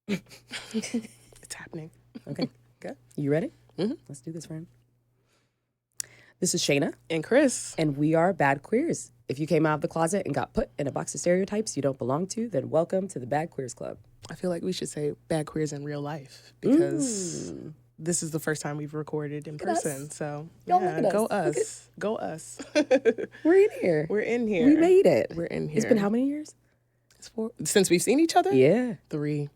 It's happening. Okay. Good. You ready? Mm-hmm. Let's do this, friend. This is Shana. And Kris. And we are Bad Queers. If you came out of the closet and got put in a box of stereotypes you don't belong to, then welcome to the Bad Queers Club. I feel like we should say Bad Queers in real life because this is the first time we've recorded in person. So, Y'all look at go us. us. Go us. We're in here. We're in here. We made it. We're in here. It's been how many years? It's 4. Since we've seen each other? Yeah. 3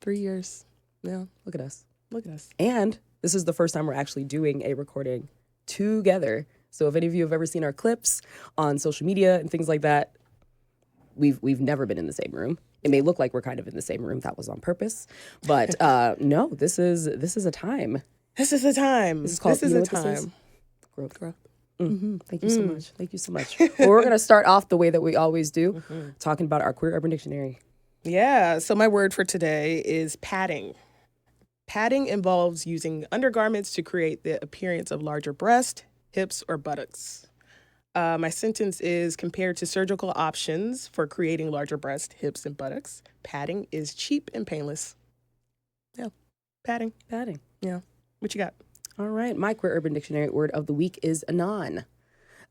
years. Yeah. Look at us. Look at us. And this is the first time we're actually doing a recording together. So if any of you have ever seen our clips on social media and things like that, we've never been in the same room. It may look like we're kind of in the same room. That was on purpose. But no, this is a time. This is a time. This is called, this is you know a what this time. is? Growth. Growth. Thank you so much. Thank you so much. Well, we're going to start off the way that we always do, talking about our Queer Urban Dictionary. Yeah. So my word for today is padding. Padding involves using undergarments to create the appearance of larger breast, hips, or buttocks. My sentence is, compared to surgical options for creating larger breast, hips, and buttocks, padding is cheap and painless. Yeah. Padding. Padding. Yeah. What you got? All right. My Queer Urban Dictionary word of the week is anon.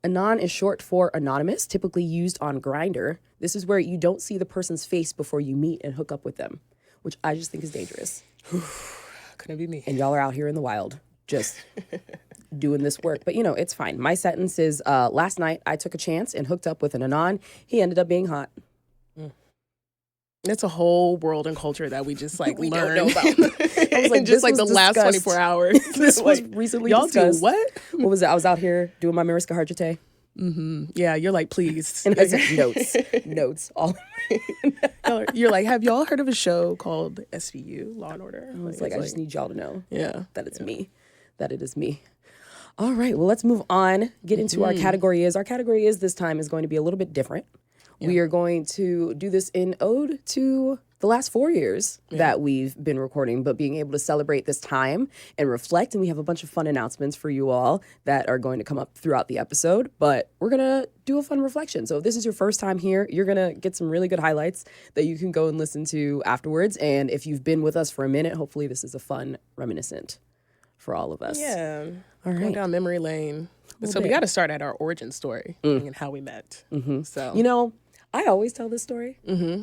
Anon is short for anonymous, typically used on Grindr. This is where you don't see the person's face before you meet and hook up with them, which I just think is dangerous. Couldn't be me. And y'all are out here in the wild just doing this work. But, you know, it's fine. My sentence is, last night I took a chance and hooked up with an anon. He ended up being hot. It's a whole world and culture that we just like We learned. don't know about. I was like, just this like was the last discussed. 24 hours. This was Like, recently y'all discussed. do what? What was it? I was out here doing my Mariska Hargitay. Yeah, you're like, please. And I said, notes. All You're like, have y'all heard of a show called SVU, Law and Order? I was like, I just need y'all to know that it's me, that it is me. All right, well, let's move on, get into our category is. Our category is this time is going to be a little bit different. Yeah. We are going to do this in ode to the last 4 years that we've been recording, but being able to celebrate this time and reflect. And we have a bunch of fun announcements for you all that are going to come up throughout the episode, but we're going to do a fun reflection. So if this is your first time here, you're going to get some really good highlights that you can go and listen to afterwards. And if you've been with us for a minute, hopefully this is a fun reminiscent for all of us. Yeah. All right. Going down memory lane. So we got to start at our origin story and how we met. So, you know, I always tell this story,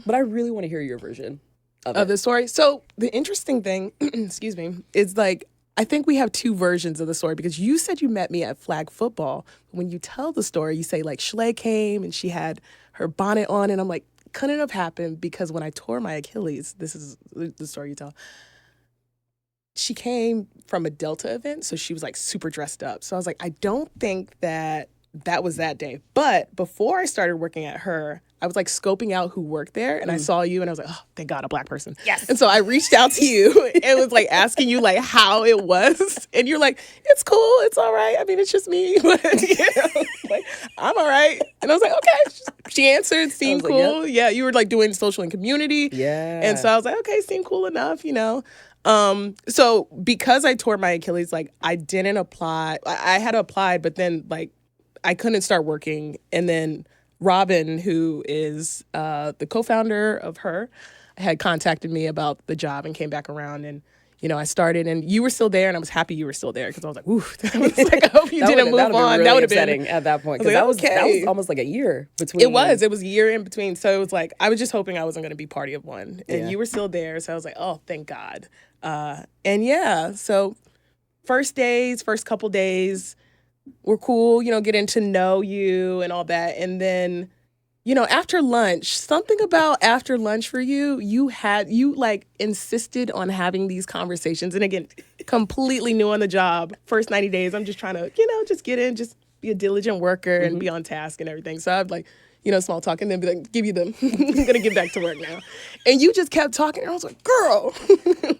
but I really want to hear your version of the story. So the interesting thing, excuse me, is like, I think we have 2 versions of the story because you said you met me at flag football. When you tell the story, you say like Schley came and she had her bonnet on. And I'm like, couldn't have happened because when I tore my Achilles, this is the story you tell. She came from a Delta event, so she was like super dressed up. So I was like, I don't think that was that day. But before I started working at her, I was like scoping out who worked there and I saw you and I was like, oh, thank God, a Black person. Yes. And so I reached out to you and was like asking you like how it was. And you're like, it's cool. It's all right. I mean, it's just me. But, you know, like, I'm all right. And I was like, okay. She answered, seemed cool. Like, yep. Yeah, you were like doing social and community. Yeah. And so I was like, okay, seemed cool enough, you know. So because I tore my Achilles, like I didn't apply. I had applied, but then like I couldn't start working. And then Robin, who is the co-founder of her, had contacted me about the job and came back around. And, you know, I started and you were still there and I was happy you were still there because I was like, ooh, that was like, I hope you didn't move on. Really that would have been at that point. Because like, that was almost like a year between. It was a year in between. So it was like, I was just hoping I wasn't going to be party of one. And you were still there. So I was like, oh, thank God. And yeah, so first couple days were cool, you know, getting to know you and all that. And then, you know, after lunch, something about after lunch for you, you like insisted on having these conversations. And again, completely new on the job. First 90 days, I'm just trying to, you know, just get in, just be a diligent worker and be on task and everything. So I'd like, you know, small talk and then be like, give you them. I'm going to get back to work now. And you just kept talking. And I was like, girl.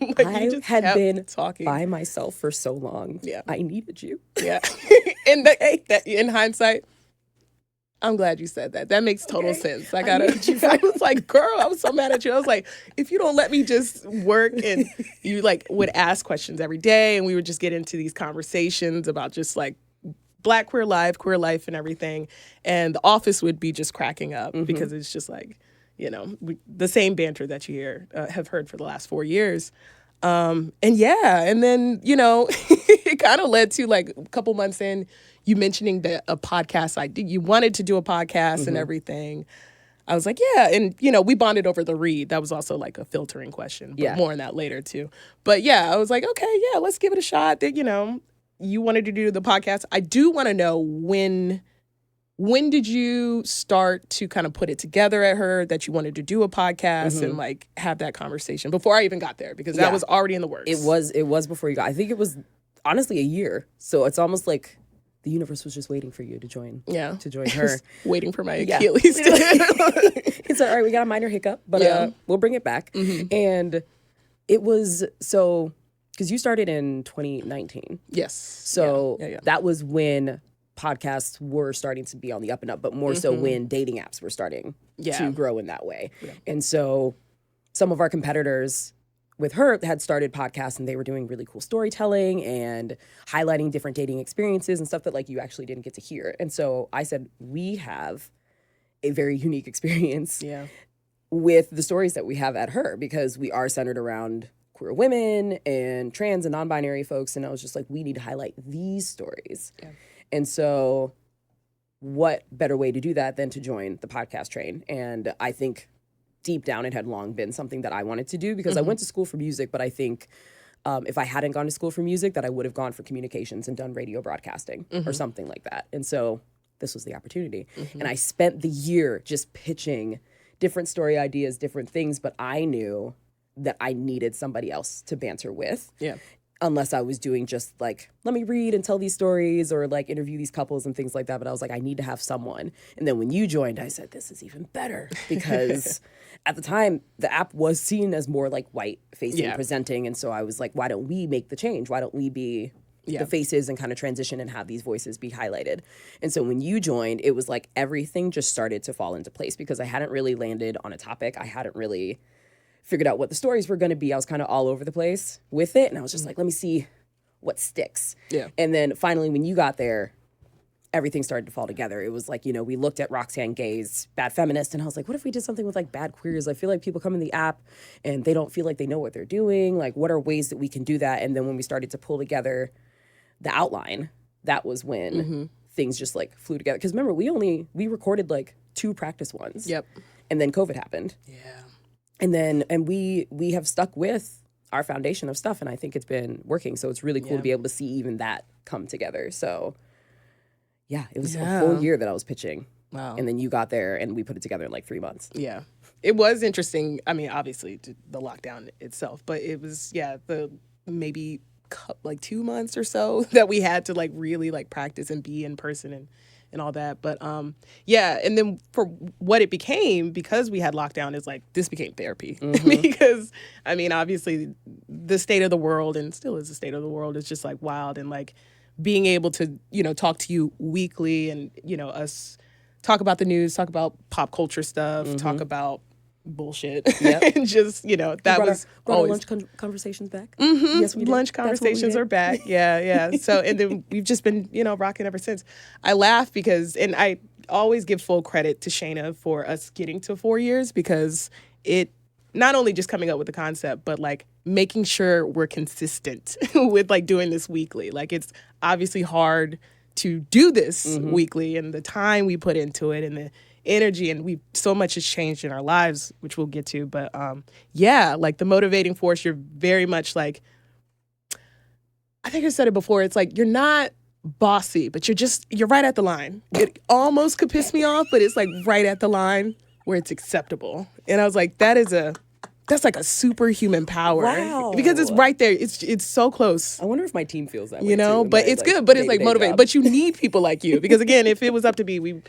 Like, I had been talking by myself for so long. Yeah. I needed you. Yeah. And in hindsight, I'm glad you said that. That makes total sense. I was like, girl, I was so mad at you. I was like, if you don't let me just work, and you like would ask questions every day and we would just get into these conversations about just like Black queer life and everything. And the office would be just cracking up because it's just like, the same banter that you have heard for the last 4 years. And then, it kind of led to like a couple months in, you mentioning that a podcast you wanted to do a podcast and everything. I was like, yeah. And, we bonded over the read. That was also like a filtering question, but more on that later too. But yeah, I was like, okay, yeah, let's give it a shot. That, you wanted to do the podcast. I do want to know when did you start to kind of put it together at her that you wanted to do a podcast and like have that conversation before I even got there, because that was already in the works. It was before you got. I think it was honestly a year. So it's almost like the universe was just waiting for you to join. Yeah, to join her. Waiting for my Achilles. It's all right. We got a minor hiccup, but we'll bring it back. And it was so because you started in 2019. Yes. So that was when podcasts were starting to be on the up and up, but more so when dating apps were starting to grow in that way. Yeah. And so some of our competitors with her had started podcasts, and they were doing really cool storytelling and highlighting different dating experiences and stuff that like you actually didn't get to hear. And so I said, we have a very unique experience with the stories that we have at her, because we are centered around queer women and trans and non-binary folks. And I was just like, we need to highlight these stories. Yeah. And so what better way to do that than to join the podcast train? And I think deep down it had long been something that I wanted to do, because I went to school for music, but I think if I hadn't gone to school for music, that I would have gone for communications and done radio broadcasting or something like that. And so this was the opportunity. And I spent the year just pitching different story ideas, different things, but I knew that I needed somebody else to banter with. Yeah. Unless I was doing just like, let me read and tell these stories or like interview these couples and things like that. But I was like, I need to have someone. And then when you joined, I said, this is even better, because at the time, the app was seen as more like white facing presenting. And so I was like, why don't we make the change? Why don't we be the faces and kind of transition and have these voices be highlighted? And so when you joined, it was like everything just started to fall into place, because I hadn't really landed on a topic. I hadn't really figured out what the stories were going to be. I was kind of all over the place with it. And I was just like, let me see what sticks. Yeah. And then finally, when you got there, everything started to fall together. It was like, we looked at Roxanne Gay's Bad Feminist, and I was like, what if we did something with like Bad Queers? I feel like people come in the app and they don't feel like they know what they're doing. Like, what are ways that we can do that? And then when we started to pull together the outline, that was when things just like flew together. Because remember, we recorded like 2 practice ones. Yep. And then COVID happened. Yeah. And we have stuck with our foundation of stuff, and I think it's been working. So it's really cool to be able to see even that come together. So yeah, it was a whole year that I was pitching. Wow. And then you got there and we put it together in like 3 months. Yeah. It was interesting. I mean, obviously the lockdown itself, but it was, the maybe like 2 months or so that we had to like really like practice and be in person and all that. But and then for what it became, because we had lockdown, is like this became therapy. Because I mean, obviously the state of the world, and still is the state of the world, is just like wild. And like being able to, talk to you weekly and, us talk about the news, talk about pop culture stuff, talk about bullshit. Yep. And just, that was always lunch conversations back. Yes, we did. Lunch conversations are back. Yeah. So, and then we've just been, rocking ever since. I laugh because, and I always give full credit to Shana for us getting to 4 years, because it not only just coming up with the concept, but like making sure we're consistent with like doing this weekly. Like, it's obviously hard to do this weekly, and the time we put into it and the energy, and so much has changed in our lives, which we'll get to. But like the motivating force, you're very much like, I think I said it before, it's like you're not bossy, but you're right at the line. It almost could piss me off, but it's like right at the line where it's acceptable. And I was like, that's like a superhuman power. Wow. Because it's right there. It's so close. I wonder if my team feels that way too, but it's like, good. But it's like motivating. But you need people like you, because again, if it was up to me,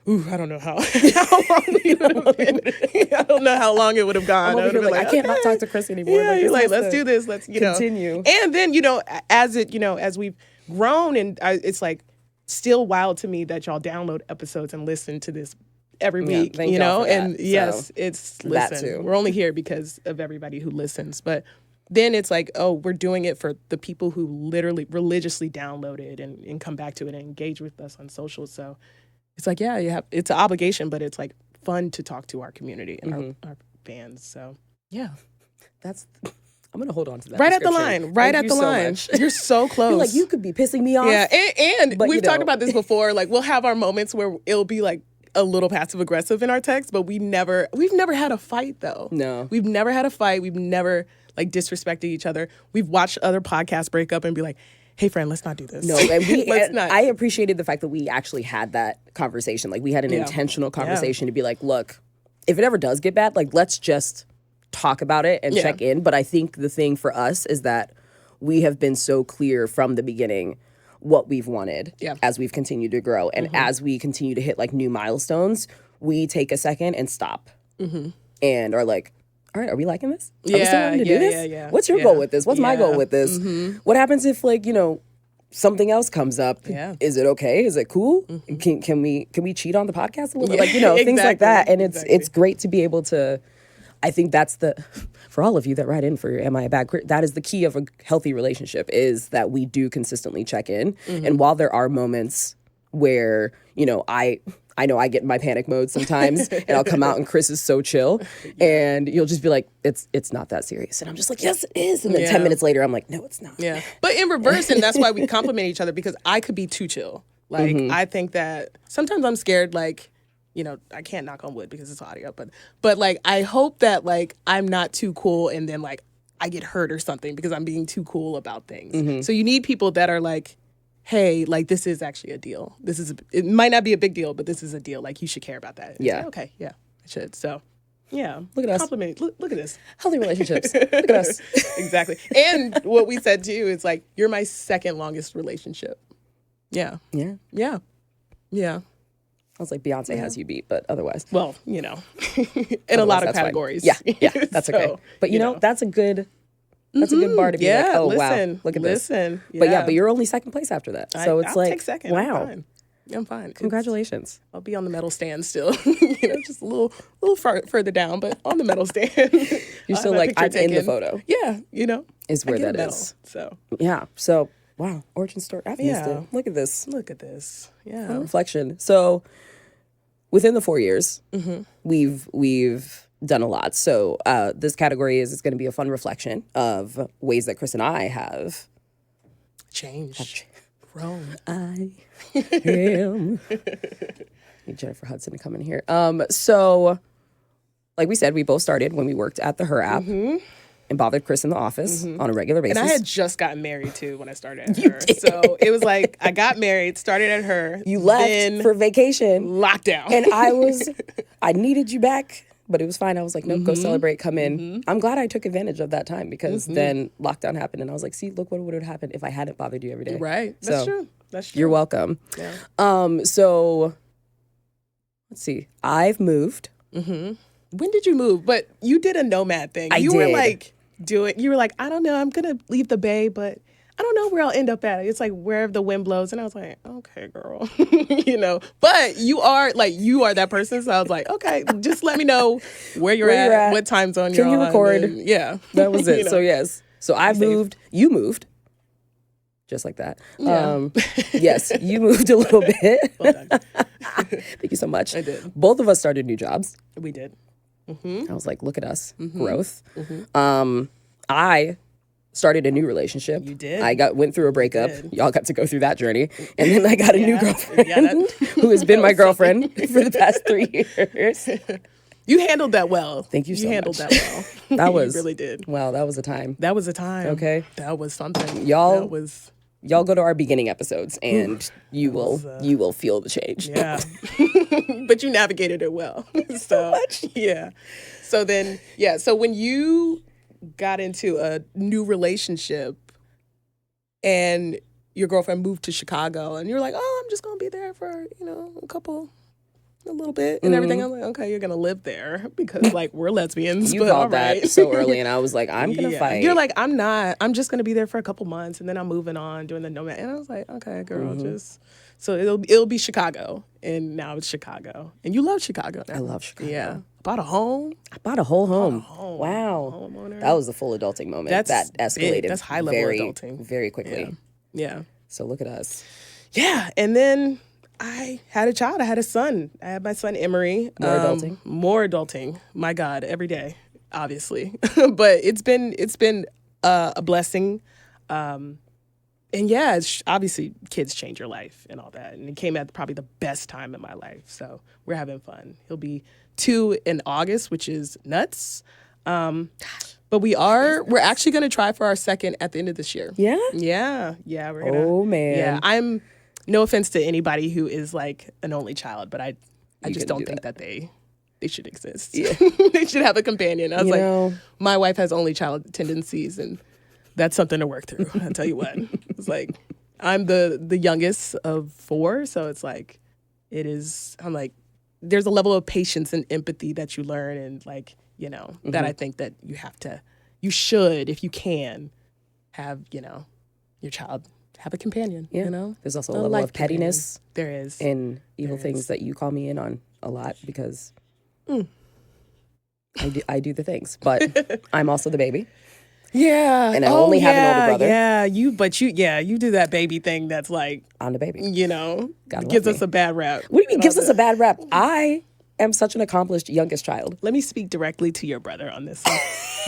I don't know how long we would have been. I don't know how long it would have gone. I can't not talk to Kris anymore. Yeah, you're like, let's do this. Let's continue. And then as we've grown, and it's like still wild to me that y'all download episodes and listen to this every week. And yes, it's listen. We're only here because of everybody who listens, but. Then it's like, oh, we're doing it for the people who literally religiously download it and come back to it and engage with us on social. So it's like, it's an obligation, but it's like fun to talk to our community and our fans. So, yeah. I'm going to hold on to that. Right at the line. Right at the line. You're so close. You're like, you could be pissing me off. Yeah. And we've talked about this before. Like, we'll have our moments where it'll be like a little passive aggressive in our text, but we've never had a fight though. No. We've never had a fight. We've never like disrespected each other. We've watched other podcasts break up and be like, hey friend, let's not do this. No, and I appreciated the fact that we actually had that conversation. Like we had an intentional conversation to be like, look, if it ever does get bad, like let's just talk about it and check in. But I think the thing for us is that we have been so clear from the beginning what we've wanted as we've continued to grow. And as we continue to hit like new milestones, we take a second and stop and are like, all right, are we liking this? Are we still wanting to do this? Yeah. What's your goal with this? What's my goal with this? What happens if like, something else comes up? Is it okay? Is it cool? Can we cheat on the podcast a little bit? Like, things like that. And it's great to be able to, I think that's for all of you that write in for Am I a Bad Queer, that is the key of a healthy relationship, is that we do consistently check in. And while there are moments where, I know I get in my panic mode sometimes and I'll come out and Kris is so chill and you'll just be like, it's not that serious. And I'm just like, yes, it is. And then 10 minutes later, I'm like, no, it's not. Yeah. But in reverse, and that's why we compliment each other, because I could be too chill. Like, I think that sometimes I'm scared, like, I can't knock on wood because it's audio, but like, I hope that like, I'm not too cool and then like, I get hurt or something because I'm being too cool about things. So you need people that are like, hey, like this is actually a deal. It might not be a big deal, but this is a deal. Like you should care about that. Yeah. Like, okay. Yeah, I should. So, yeah. Look at us. Compliment. Look at this. Healthy relationships. Look at us. Exactly. And what we said too is like, you're my second longest relationship. Yeah. Yeah. Yeah. Yeah. I was like, Beyonce has you beat, but otherwise. Well, in a lot of categories. Fine. Yeah. That's okay. But that's a good. That's a good bar to be like, oh, wow, look at this. Yeah. But you're only second place after that. So it's I'll like, take second. wow. I'm fine. Congratulations. I'll be on the medal stand still, just a little further down, but on the medal stand. You're still like, I'm in the photo. Yeah, is where that is. So. Yeah. So, wow. Origin story. I've missed it. Look at this. Look at this. Yeah. Fun reflection. So, within the 4 years, we've done a lot. So this category it's going to be a fun reflection of ways that Kris and I have changed. Grown. I am. Need Jennifer Hudson to come in here. So, like we said, we both started when we worked at the Her app and bothered Kris in the office on a regular basis. And I had just gotten married too when I started at Her. Did. So it was like I got married, started at Her. You left for vacation. Lockdown. And I needed you back. But it was fine. I was like, nope, go celebrate, come in. I'm glad I took advantage of that time because then lockdown happened and I was like, see, look what would have happened if I hadn't bothered you every day. Right. That's true. You're welcome. Yeah. So let's see. I've moved. When did you move? But you did a nomad thing. You were like, you were like, I don't know, I'm going to leave the Bay, but I don't know where I'll end up at. It's like wherever the wind blows. And I was like, okay, girl, but you are that person. So I was like, okay, just let me know where you're at, what time zone you're on. Can you record? And, yeah. That was it. So yes. So I moved, you moved. Just like that. Yeah. Yes, you moved a little bit. Well done. Thank you so much. I did. Both of us started new jobs. We did. I was like, look at us, growth. I started a new relationship. You did. Went through a breakup. Y'all got to go through that journey. And then I got a new girlfriend who has been my girlfriend for the past 3 years. You handled that well. Thank you so much. You handled that well. That was. You really did. Wow, that was a time. That was a time. Okay. That was something. Y'all go to our beginning episodes and you will feel the change. Yeah. But you navigated it well. So much. Yeah. So then, so when you got into a new relationship and your girlfriend moved to Chicago and you're like, oh, I'm just going to be there for, a little bit and everything. I'm like, okay, you're going to live there because like we're lesbians. You called that so early and I was like, I'm going to fight. You're like, I'm not. I'm just going to be there for a couple months and then I'm moving on doing the nomad. And I was like, okay, girl, so it'll be Chicago. And now it's Chicago. And you love Chicago now. I love Chicago. Yeah. Bought a home. I bought a whole home. Wow. Homeowner. That was the full adulting moment. That escalated. Big. That's high level adulting. Very quickly. Yeah. So look at us. Yeah. And then I had a child. I had a son. I had my son Emery. More adulting. My God, every day, obviously. But it's been a blessing. And yeah, obviously kids change your life and all that. And it came at probably the best time in my life. So we're having fun. He'll be 2 in August, which is nuts. But we're actually going to try for our second at the end of this year. Yeah? Yeah. We're going to. Oh, man. Yeah, no offense to anybody who is like an only child, but I just don't think that they should exist. Yeah. They should have a companion. I was my wife has only child tendencies, and that's something to work through. I'll tell you what. It's like, I'm the youngest of 4, so it's like, I'm like, there's a level of patience and empathy that you learn, and like, that I think that you should, if you can, have, your child have a companion, There's also a level of pettiness. There is. And evil things that you call me in on a lot because I do the things. But I'm also the baby. Yeah. And I only have an older brother. Yeah. You do that baby thing that's like, I'm the baby. Gives us a bad rap. What do you mean gives us a bad rap? I am such an accomplished youngest child. Let me speak directly to your brother on this one.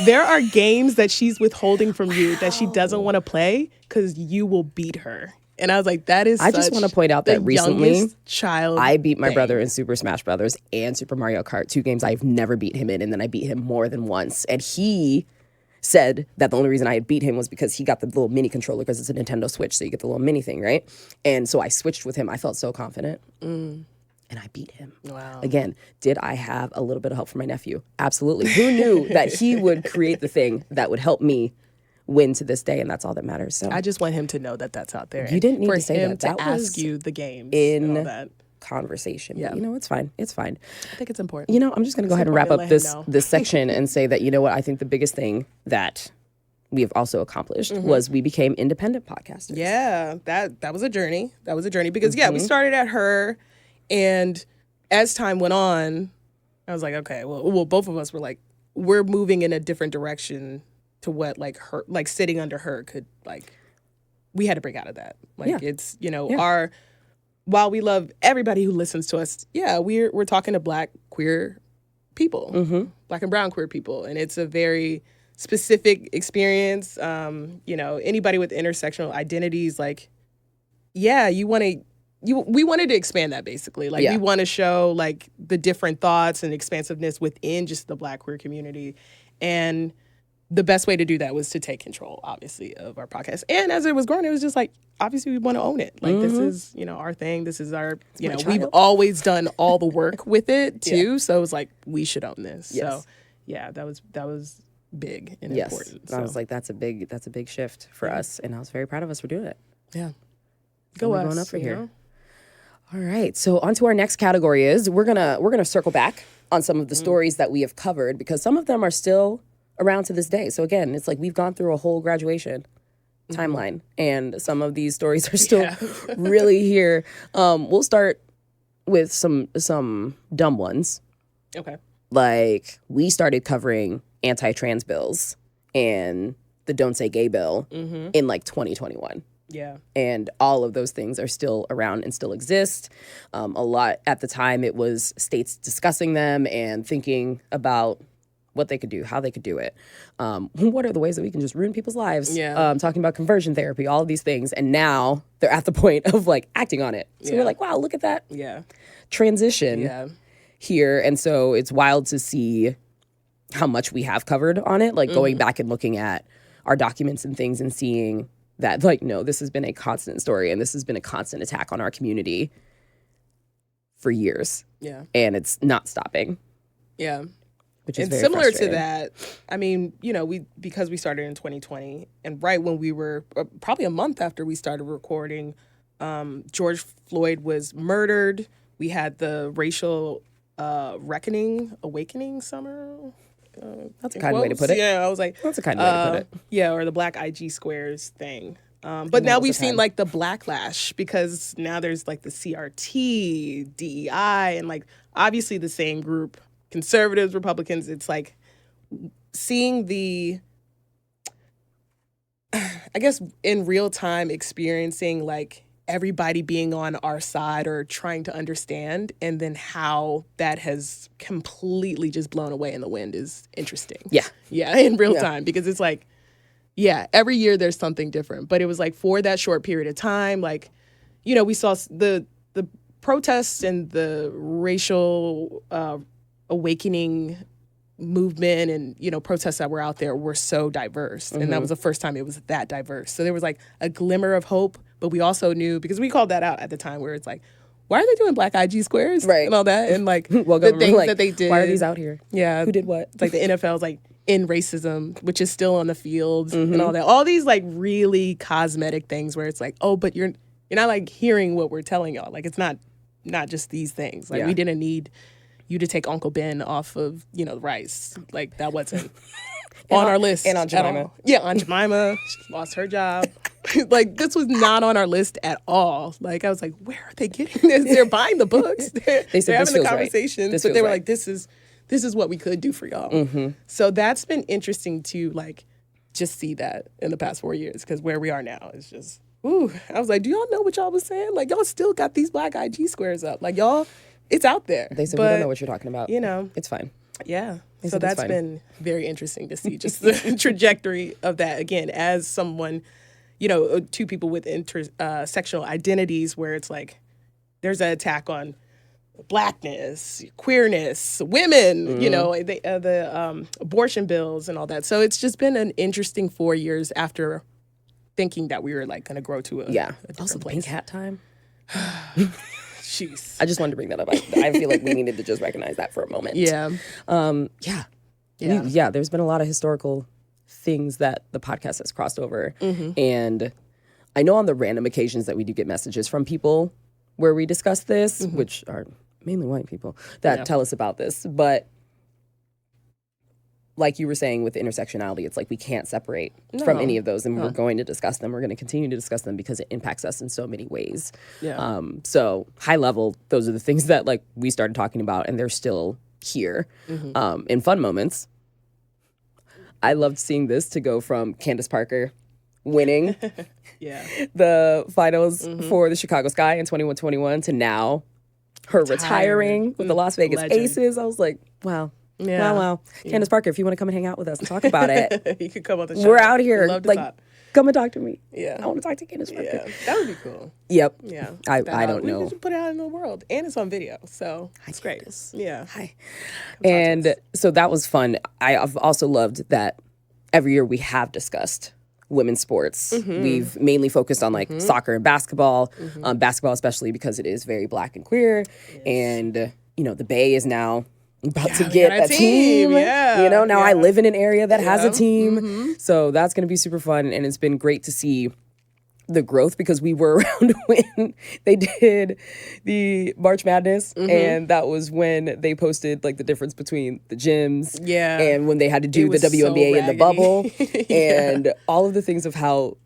There are games that she's withholding from you that she doesn't want to play because you will beat her. And I was like, that is I just want to point out that recently I beat my brother in Super Smash Brothers and Super Mario Kart, 2 games I've never beat him in, and then I beat him more than once. And he said that the only reason I had beat him was because he got the little mini controller because it's a Nintendo Switch, so you get the little mini thing, right? And so I switched with him. I felt so confident. And I beat him. Wow. Again, did I have a little bit of help from my nephew? Absolutely. Who knew that he would create the thing that would help me win to this day, and that's all that matters. So I just want him to know that that's out there. You didn't need to say that. That ask you the games in and all that. Conversation. Yeah. But, it's fine. It's fine. I think it's important. I'm just going to go ahead and wrap up this section and say that, what, I think the biggest thing that we have also accomplished was we became independent podcasters. Yeah, that was a journey. That was a journey because, we started at her, and as time went on, I was like, okay, well, both of us were like, we're moving in a different direction to what, like, her, like, sitting under her could, like, we had to break out of that. Like, it's, while we love everybody who listens to us, we're talking to Black queer people, Black and brown queer people, and it's a very specific experience. Anybody with intersectional identities, like, we wanted to expand that, basically. Like, we want to show, like, the different thoughts and expansiveness within just the Black queer community. And the best way to do that was to take control, obviously, of our podcast. And as it was growing, it was just like, obviously, we want to own it. Like, this is, our thing. This is our, we've always done all the work with it, too. So it was like, we should own this. Yes. So, that was big and important. So. I was like, that's a big shift for us. And I was very proud of us for doing it. Yeah. So we're going up for here. All right. So on to our next category is we're gonna circle back on some of the stories that we have covered because some of them are still around to this day. So again, it's like we've gone through a whole graduation timeline, and some of these stories are still really here. We'll start with some dumb ones. Okay. Like, we started covering anti-trans bills and the Don't Say Gay bill in like 2021. Yeah. And all of those things are still around and still exist. A lot at the time, it was states discussing them and thinking about what they could do, how they could do it. What are the ways that we can just ruin people's lives? Yeah. Talking about conversion therapy, all of these things. And now they're at the point of like acting on it. So we're like, wow, look at that transition here. And so it's wild to see how much we have covered on it, like going back and looking at our documents and things and seeing that, like, no, this has been a constant story and this has been a constant attack on our community for years. Yeah. And it's not stopping. Yeah. Which is and very similar to that, I mean, because we started in 2020, and right when we were, probably a month after we started recording, George Floyd was murdered. We had the racial awakening summer. That's a kind way to put it. Yeah, I was like, that's a kind way to put it. Yeah, or the Black IG Squares thing. But now we've seen like the backlash because now there's like the CRT, DEI, and like obviously the same group, conservatives, Republicans. It's like seeing the, I guess, in real time experiencing like everybody being on our side or trying to understand, and then how that has completely just blown away in the wind is interesting. Yeah, in real time, because it's like, every year there's something different. But it was like for that short period of time, like, we saw the protests and the racial awakening movement and, protests that were out there were so diverse. And that was the first time it was that diverse. So there was like a glimmer of hope, but we also knew, because we called that out at the time, where it's like, why are they doing black IG squares and all that? And like the things that they did. Why are these out here? Yeah. Who did what? Like the NFL's like in racism, which is still on the fields and all that. All these like really cosmetic things where it's like, oh, but you're not like hearing what we're telling y'all. Like it's not just these things. Like we didn't need you to take Uncle Ben off of, the rice. Like that wasn't on our list. And Aunt Jemima. Yeah, Aunt Jemima. She lost her job. Like this was not on our list at all. Like I was like, where are they getting this? They're buying the books. They're having the conversations. But they were like, this is what we could do for y'all. So that's been interesting to like just see that in the past 4 years, because where we are now is just, ooh. I was like, do y'all know what y'all was saying? Like y'all still got these black IG squares up. Like y'all, it's out there. They said, we don't know what you're talking about. It's fine. Yeah. So that's been very interesting to see just the trajectory of that. Again, as someone, two people with intersectional identities, where it's like there's an attack on blackness, queerness, women, the abortion bills and all that. So it's just been an interesting 4 years after thinking that we were like going to grow to a also place. Pink Hat time. Jeez. I just wanted to bring that up. I feel like we needed to just recognize that for a moment. Yeah. There's been a lot of historical things that the podcast has crossed over. And I know on the random occasions that we do get messages from people where we discuss this, which are mainly white people, that tell us about this. But like you were saying with intersectionality, it's like we can't separate from any of those, and we're going to discuss them. We're going to continue to discuss them because it impacts us in so many ways. Yeah. So high level, those are the things that like we started talking about, and they're still here in fun moments. I loved seeing this to go from Candace Parker winning the finals for the Chicago Sky in 21-21 to now her retiring with the Las Vegas Aces. I was like, wow. Yeah. Wow. Candace Parker, if you want to come and hang out with us and talk about it, you could come on the show. We're out here. Like, come and talk to me. Yeah. I want to talk to Candace Parker. Yeah. That would be cool. Yep. Yeah. I don't know. We should put it out in the world. And it's on video. So it's great. Yeah. Hi. And so that was fun. I've also loved that every year we have discussed women's sports. We've mainly focused on like soccer and basketball, basketball especially because it is very black and queer. And, the Bay is now about to get a team. Yeah. Now I live in an area that has a team. So that's going to be super fun. And it's been great to see the growth, because we were around when they did the March Madness, and that was when they posted like the difference between the gyms and when they had to do the WNBA in the bubble and all of the things of how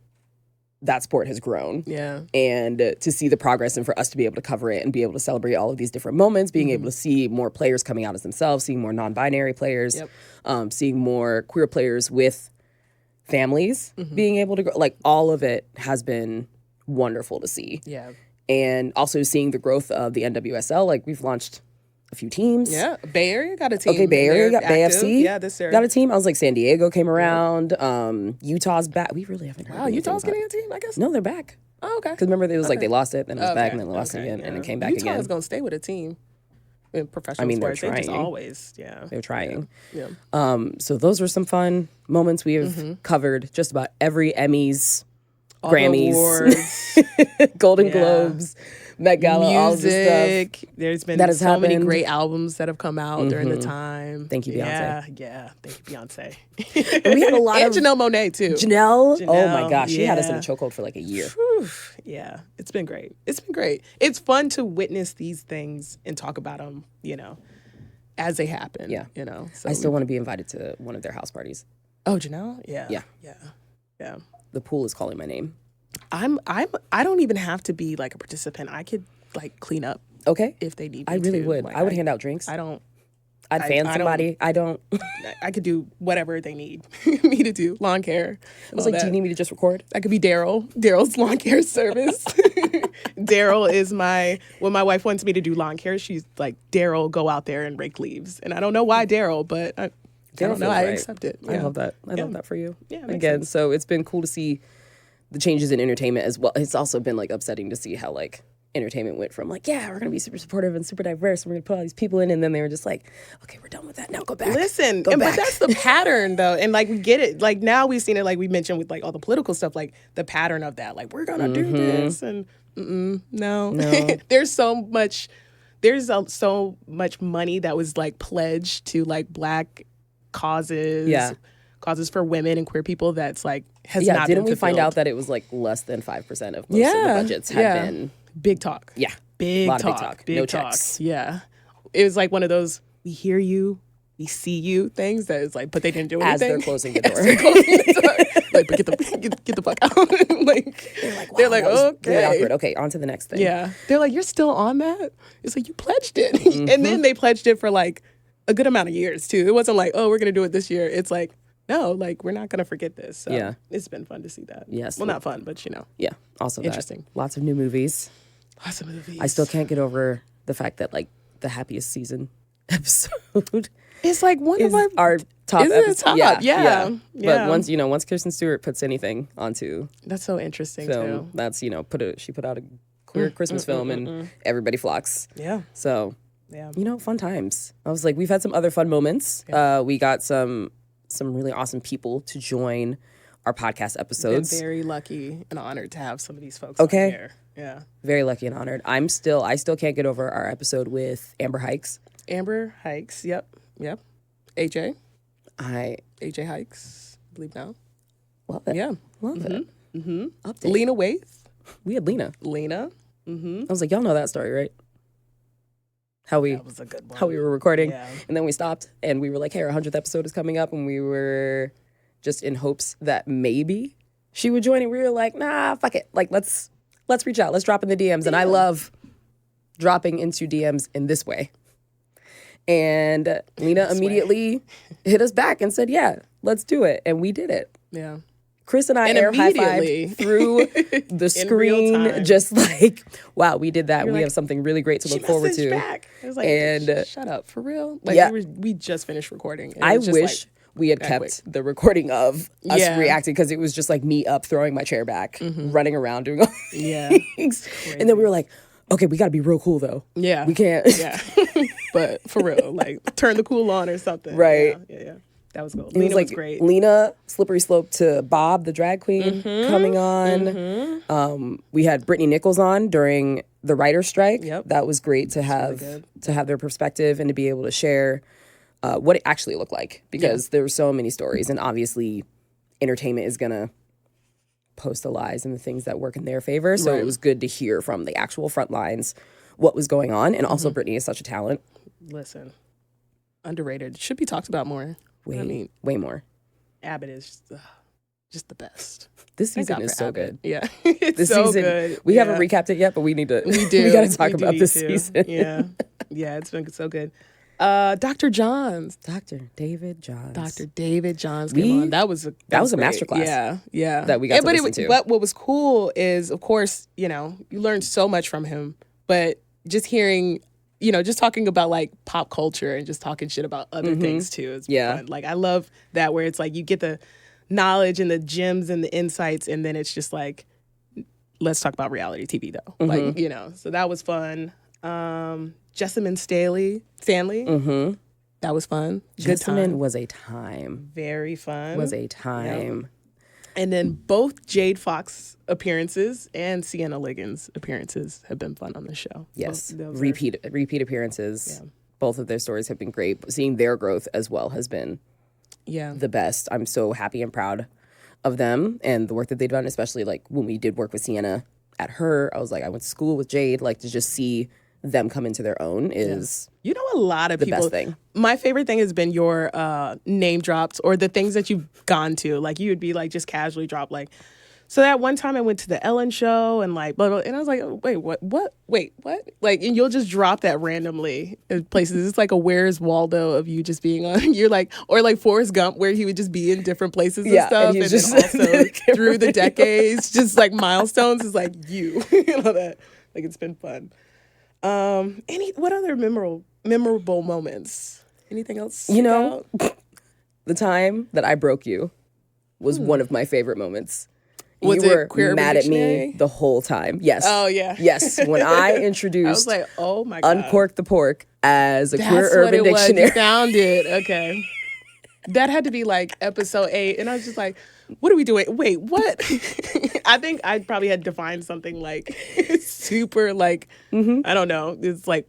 that sport has grown. Yeah. And to see the progress, and for us to be able to cover it and be able to celebrate all of these different moments, being able to see more players coming out as themselves, seeing more non-binary players, seeing more queer players with families being able to grow. Like all of it has been wonderful to see. Yeah. And also seeing the growth of the NWSL. Like we've launched a few teams. Yeah. Bay Area got a team. Okay, Bay Area got Bay FC. Yeah, this area got a team. I was like, San Diego came around. Utah's back. We really haven't heard. Wow, Utah's getting a team, I guess. No, they're back. Oh, okay. Because remember, it was like they lost it, then it was back, and then they lost it again, and it came back again. Utah is going to stay with a team in professional sports. They're trying. They just always, They're trying. Yeah. So those were some fun moments. We have covered just about every Emmys, Grammys, Golden Globes, Met Gala, music. All of this stuff. There's been that so many great albums that have come out during the time. Thank you, Beyonce. Yeah. Thank you, Beyonce. And we had a lot of Janelle Monáe too. Janelle, oh my gosh, she had us in a chokehold for like a year. Whew. Yeah, it's been great. It's fun to witness these things and talk about them, as they happen. Yeah, So I still want to be invited to one of their house parties. Oh, Janelle? Yeah. The pool is calling my name. I don't even have to be like a participant. I could like clean up. Okay. If they need me I really to. would. Like, I would hand out drinks. I don't I'd fan somebody. I don't. I could do whatever they need me to do. Lawn care. I was like, do you need me to just record? I could be Daryl. Daryl's lawn care service. Daryl is when my wife wants me to do lawn care, she's like, Daryl, go out there and rake leaves. And I don't know why Daryl, but I don't know. I accept it. Yeah. I love that. I love that for you. Yeah. Again, so it's been cool to see the changes in entertainment as well. It's also been like upsetting to see how like entertainment went from like, yeah, we're going to be super supportive and super diverse. We're going to put all these people in. And then they were just like, okay, we're done with that. Now go back. Listen, but that's the pattern though. And like, we get it. Like now we've seen it, like we mentioned with like all the political stuff, like the pattern of that. Like, we're going to do this. And no. There's so much money that was like pledged to like Black causes. Yeah. Causes for women and queer people that's like has not been fulfilled. Didn't we find out that it was like less than 5% of most of the budgets had been big talk. Yeah. Big talk. No talk. Checks. Yeah. It was like one of those we hear you, we see you things that is like, but they didn't do anything. As they're closing the door. Like, but get the fuck out. Like they're like, okay. Really awkward. Okay, on to the next thing. Yeah. They're like, you're still on that? It's like, you pledged it. And then they pledged it for like a good amount of years too. It wasn't like, oh, we're gonna do it this year. It's like, no, like, we're not going to forget this. So it's been fun to see that. Yes. Well, not fun, but, Yeah, also interesting. Lots of new movies. Lots of movies. I still can't get over the fact that, like, the happiest season episode it's like one of our top episodes. Yeah. But once Kristen Stewart puts anything onto that's so interesting film, too. That's, she put out a queer Christmas film and everybody flocks. Yeah. So, fun times. I was like, we've had some other fun moments. Yeah. We got some really awesome people to join our podcast episodes. Been very lucky and honored to have some of these folks on here. Yeah. Very lucky and honored. I still can't get over our episode with Amber Hikes. Amber Hikes, yep. AJ Hikes, I believe now. Love it. Yeah. Love it. Mm-hmm. Lena Waith. We had Lena. Mm-hmm. I was like, y'all know that story, right? That was a good one. How we were recording. And then we stopped and we were like, hey, our 100th episode is coming up. And we were just in hopes that maybe she would join. And we were like, nah, fuck it. Like, let's reach out. Let's drop in the DMs. And I love dropping into DMs in this way. And Lena immediately hit us back and said, yeah, let's do it. And we did it. Yeah. Chris and I air high-fived through the screen, just like, wow, we did that. We have something really great to look forward to. Back. I was like, and shut up, for real? Like, we just finished recording. I wish we had kept the recording of us reacting, because it was just like me up, throwing my chair back, running around, doing all things. And then we were like, okay, we got to be real cool, though. Yeah. We can't. Yeah. But for real, like, turn the cool on or something. Right. Yeah. That was cool. Lena was great. Lena, slippery slope to Bob, the drag queen, coming on. We had Brittany Nichols on during the writer's strike. Yep. That was great to have their perspective and to be able to share what it actually looked like, because there were so many stories, and obviously entertainment is gonna post the lies and the things that work in their favor. So it was good to hear from the actual front lines what was going on, and also Brittany is such a talent. Listen, underrated. Should be talked about more. Way more. Abbott is just the best. This season is so good. Yeah. It's so good. We haven't recapped it yet, but we need to. We do. We got to talk about this season. Yeah. Yeah, it's been so good. Dr. Johns. Dr. David Johns came on. That was a masterclass. Yeah. That we got to listen to. But what was cool is, of course, you learned so much from him, but just hearing, just talking about like pop culture and just talking shit about other things too is fun. Like, I love that, where it's like you get the knowledge and the gems and the insights, and then it's just like, let's talk about reality TV though. Like, so that was fun. Jessamine Stanley. That was fun. Jessamine was a time. Very fun. Was a time. Yep. And then both Jade Fox appearances and Siena Liggins appearances have been fun on the show. Yes, repeat appearances. Yeah. Both of their stories have been great. Seeing their growth as well has been the best. I'm so happy and proud of them and the work that they've done, especially like when we did work with Siena at her. I was like, I went to school with Jade, like, to just see them come into their own is a lot of the people. Best thing. My favorite thing has been your name drops, or the things that you've gone to. Like, you would be like, just casually drop like So that one time I went to the Ellen show and like, blah, blah, and I was like, wait, what? Like, and you'll just drop that randomly in places. It's like a Where's Waldo of you just being on, you're like, or like Forrest Gump where he would just be in different places and stuff. And just then also through the decades, just like milestones is like you know that. Like it's been fun. What other memorable moments? Anything else? You know, the time that I broke you was one of my favorite moments. Was you were Queer mad at Dictionary? me the whole time. Yes. Oh, yeah. Yes. When I introduced I was like, oh my God. Uncork the Pork as a That's queer urban dictionary. You found it. Okay. That had to be like episode 8. And I was just like, what are we doing? Wait, what? I think I probably had defined something like super like, I don't know. It's like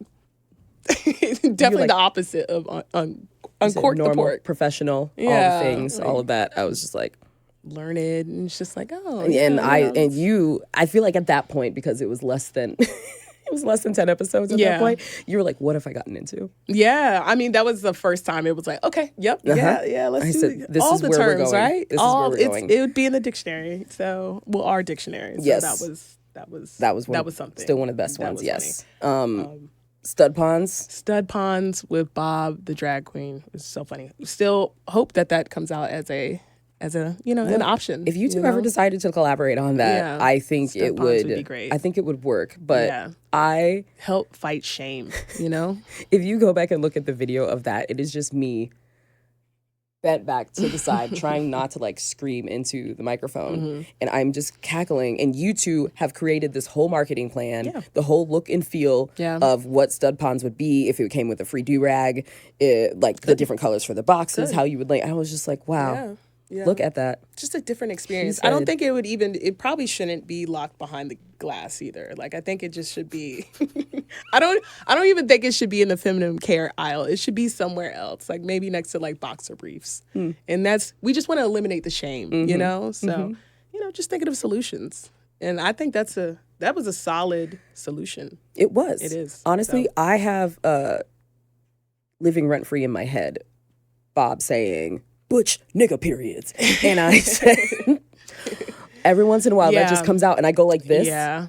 definitely the opposite of Uncork the Pork. Professional, all the things, all of that. I was just like, learn it, and it's just like, oh, and I feel like at that point, because it was less than 10 episodes at that point, you were like, what have I gotten into? Yeah, I mean, that was the first time it was like, okay, yep, yeah, let's do this all is the where terms, we're going. right? This is where we're going. It would be in the dictionary, our dictionary. So yes, that was something. Still one of the best ones. Yes. Stud Ponds with Bob the drag queen. It's so funny. Still hope that comes out as a an option. If you two ever decided to collaborate on that, I think it would be great. I think it would work. But I help fight shame, If you go back and look at the video of that, it is just me bent back to the side, trying not to like scream into the microphone. And I'm just cackling. And you two have created this whole marketing plan, the whole look and feel of what Stud Ponds would be if it came with a free do-rag, like the different colors for the boxes, how you would like. I was just like, wow. Yeah. Look at that. Just a different experience. I don't think it probably shouldn't be locked behind the glass either. Like, I think it just should be, I don't even think it should be in the feminine care aisle. It should be somewhere else, like maybe next to like boxer briefs. And we just want to eliminate the shame, So, just thinking of solutions. And I think that was a solid solution. It was. It is. Honestly, I have living rent-free in my head, Bob saying, butch nigga periods. And I said, every once in a while that just comes out and I go like this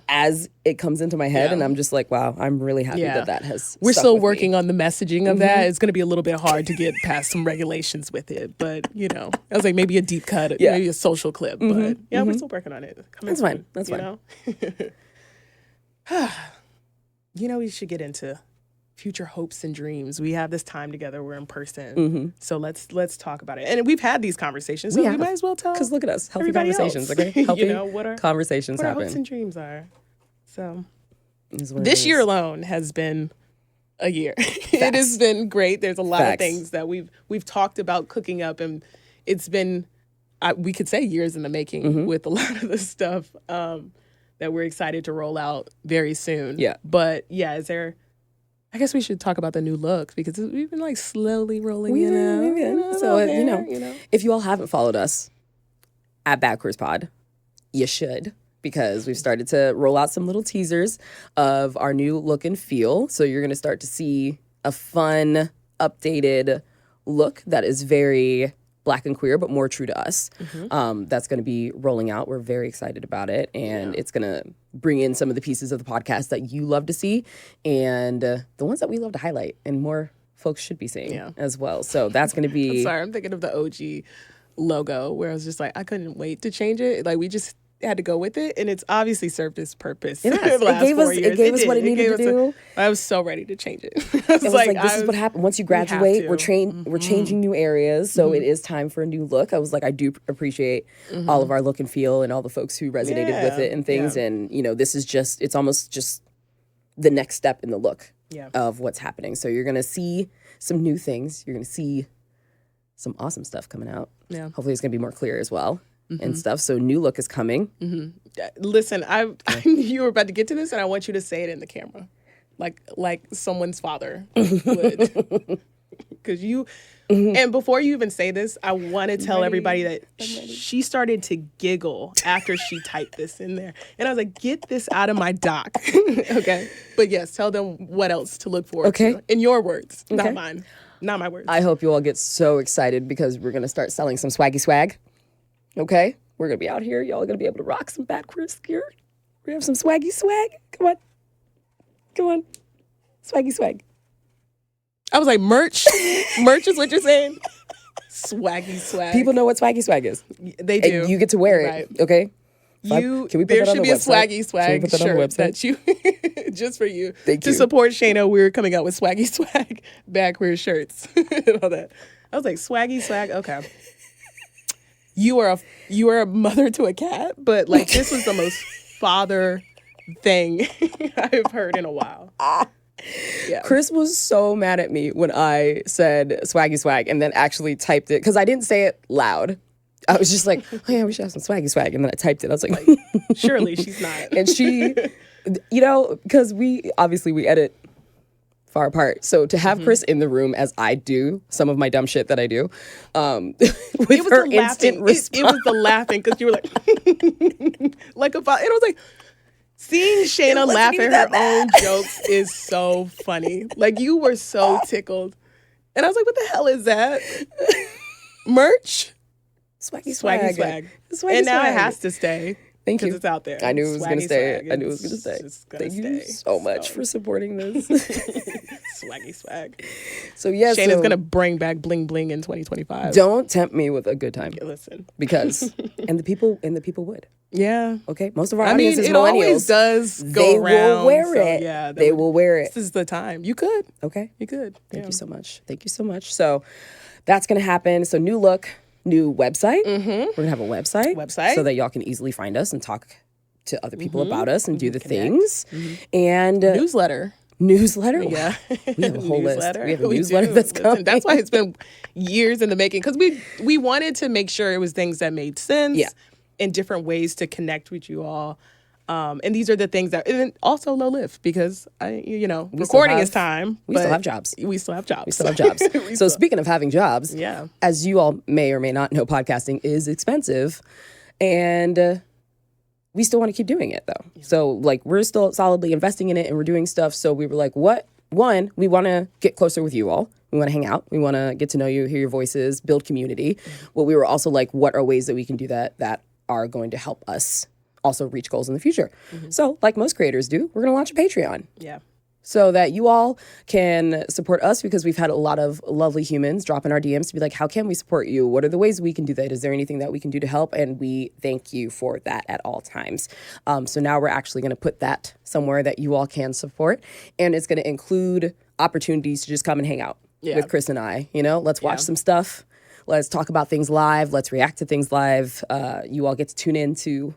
as it comes into my head. And I'm just like, wow, I'm really happy that has We're still working on the messaging of that. It's going to be a little bit hard to get past some regulations with it. But, I was like, maybe a deep cut, maybe a social clip. But we're still working on it. That's fine. That's fine. We should get into future hopes and dreams. We have this time together. We're in person. So let's talk about it. And we've had these conversations, so we might as well tell. Because look at us. Healthy conversations, okay? Healthy conversations what happen. Our hopes and dreams are. So this year alone has been a year. It has been great. There's a lot of things that we've talked about cooking up, and it's been, we could say years in the making with a lot of the stuff that we're excited to roll out very soon. Yeah. But is there, I guess we should talk about the new looks because we've been like slowly rolling it out. So, if you all haven't followed us at Backwards Pod, you should, because we've started to roll out some little teasers of our new look and feel. So you're going to start to see a fun, updated look that is very Black and queer, but more true to us. That's going to be rolling out. We're very excited about it. And it's going to bring in some of the pieces of the podcast that you love to see and the ones that we love to highlight and more folks should be seeing as well. So that's going to be... I'm thinking of the OG logo where I was just like, I couldn't wait to change it. Like, we just had to go with it, and it's obviously served its purpose. It gave us what it needed to do. I was so ready to change it. It was like this is what happened. Once you graduate, we're changing new areas, so it is time for a new look. I was like, I do appreciate all of our look and feel and all the folks who resonated with it and things. And this is just, it's almost just the next step in the look of what's happening. So you're gonna see some new things. You're gonna see some awesome stuff coming out. Yeah. Hopefully it's gonna be more clear as well. And stuff. So new look is coming. Listen, I knew you were about to get to this, and I want you to say it in the camera, like someone's father would. Because you, and before you even say this, I want to tell everybody that she started to giggle after she typed this in there, and I was like, "Get this out of my doc." Okay, but yes, tell them what else to look forward to in your words, not mine, not my words. I hope you all get so excited because we're gonna start selling some swaggy swag. Okay, We're going to be out here. Y'all are going to be able to rock some Bad Queers gear. We have some swaggy swag. Come on. Come on. Swaggy swag. I was like, merch? Merch is what you're saying? Swaggy swag. People know what swaggy swag is. They do. And you get to wear it, right. Okay? There should be a swaggy swag shirt that you, just for you. Thank to you. support Shana, we're coming out with swaggy swag, Bad Queer shirts, and all that. I was like, swaggy swag, okay. You are a mother to a cat, but like this was the most father thing I've heard in a while. Yeah. Kris was so mad at me when I said swaggy swag and then actually typed it because I didn't say it loud. I was just like, oh yeah, we should have some swaggy swag. And then I typed it. I was like surely she's not. And she, because we edit far apart. So to have Kris in the room as I do some of my dumb shit that I do, with it was her the instant laughing. response. It was the laughing because you were like, like about. It was like seeing Shana laugh at her own jokes is so funny. Like you were so tickled, and I was like, what the hell is that? Merch. Swaggy swag. And now it has to stay. Thank you. Because it's out there. I knew it was going to stay. Swag. I knew it was going to stay. Thank you so much for supporting this. Swaggy swag. So yes, Shana's going to bring back bling bling in 2025. Don't tempt me with a good time. Yeah, listen. Because and the people would. Yeah. Okay. Most of our audience is it millennials. Always does go they around. Will wear it. Yeah, they will wear it. This is the time. You could. Okay. You could. Thank you so much. Thank you so much. So that's going to happen. So new look. New website. We're gonna have a website so that y'all can easily find us and talk to other people about us and do the things. And newsletter. Yeah, we have a whole list. We have a newsletter that's coming. That's why it's been years in the making because we wanted to make sure it was things that made sense. Yeah. In different ways to connect with you all. And these are the things that, and also low lift because recording is time. We still have jobs. We still have jobs. So speaking of having jobs, yeah, as you all may or may not know, podcasting is expensive, and we still want to keep doing it though. Yeah. So like we're still solidly investing in it, and we're doing stuff. So we were like, what? One, we want to get closer with you all. We want to hang out. We want to get to know you, hear your voices, build community. But we were also like, what are ways that we can do that are going to help us also reach goals in the future. So like most creators do, we're going to launch a Patreon. Yeah. So that you all can support us because we've had a lot of lovely humans drop in our DMs to be like, how can we support you? What are the ways we can do that? Is there anything that we can do to help? And we thank you for that at all times. So now we're actually going to put that somewhere that you all can support. And it's going to include opportunities to just come and hang out with Kris and I. Let's watch some stuff. Let's talk about things live. Let's react to things live. You all get to tune into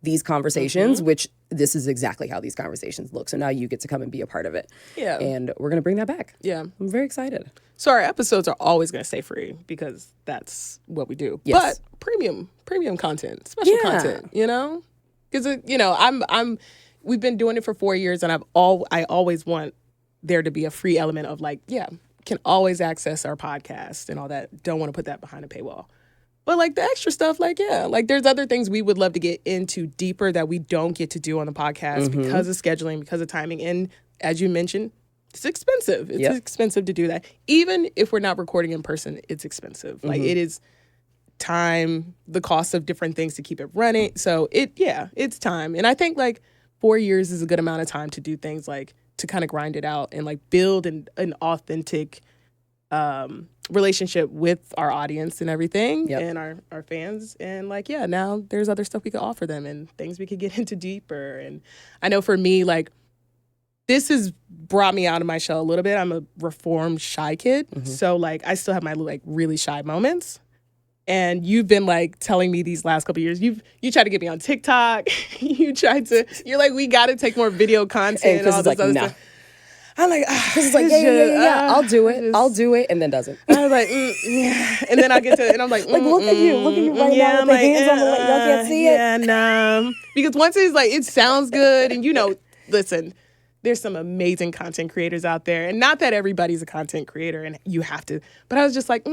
these conversations, which this is exactly how these conversations look. So now you get to come and be a part of it. Yeah. And we're going to bring that back. Yeah. I'm very excited. So our episodes are always going to stay free because that's what we do. Yes. But premium content, special content, because, we've been doing it for 4 years and I always want there to be a free element of can always access our podcast and all that. Don't want to put that behind a paywall. But like the extra stuff, there's other things we would love to get into deeper that we don't get to do on the podcast because of scheduling, because of timing. And as you mentioned, it's expensive. It's expensive to do that. Even if we're not recording in person, it's expensive. Like it is time, the cost of different things to keep it running. So it's time. And I think 4 years is a good amount of time to do things to kind of grind it out and build an authentic relationship with our audience and everything and our fans. And now there's other stuff we could offer them and things we could get into deeper. And I know for me, this has brought me out of my shell a little bit. I'm a reformed shy kid. So I still have my really shy moments. And you've been telling me these last couple of years, you tried to get me on TikTok. You're like, we got to take more video content and all this other stuff. I'm like, Chris is like, yeah, I'll do it, and then doesn't. I was like, yeah, and then I get to, and I'm like, look at you right now with the hands on the leg, y'all can't see it. Yeah, nah, because once it's it sounds good, and listen, there's some amazing content creators out there, and not that everybody's a content creator, and you have to, but I was just like,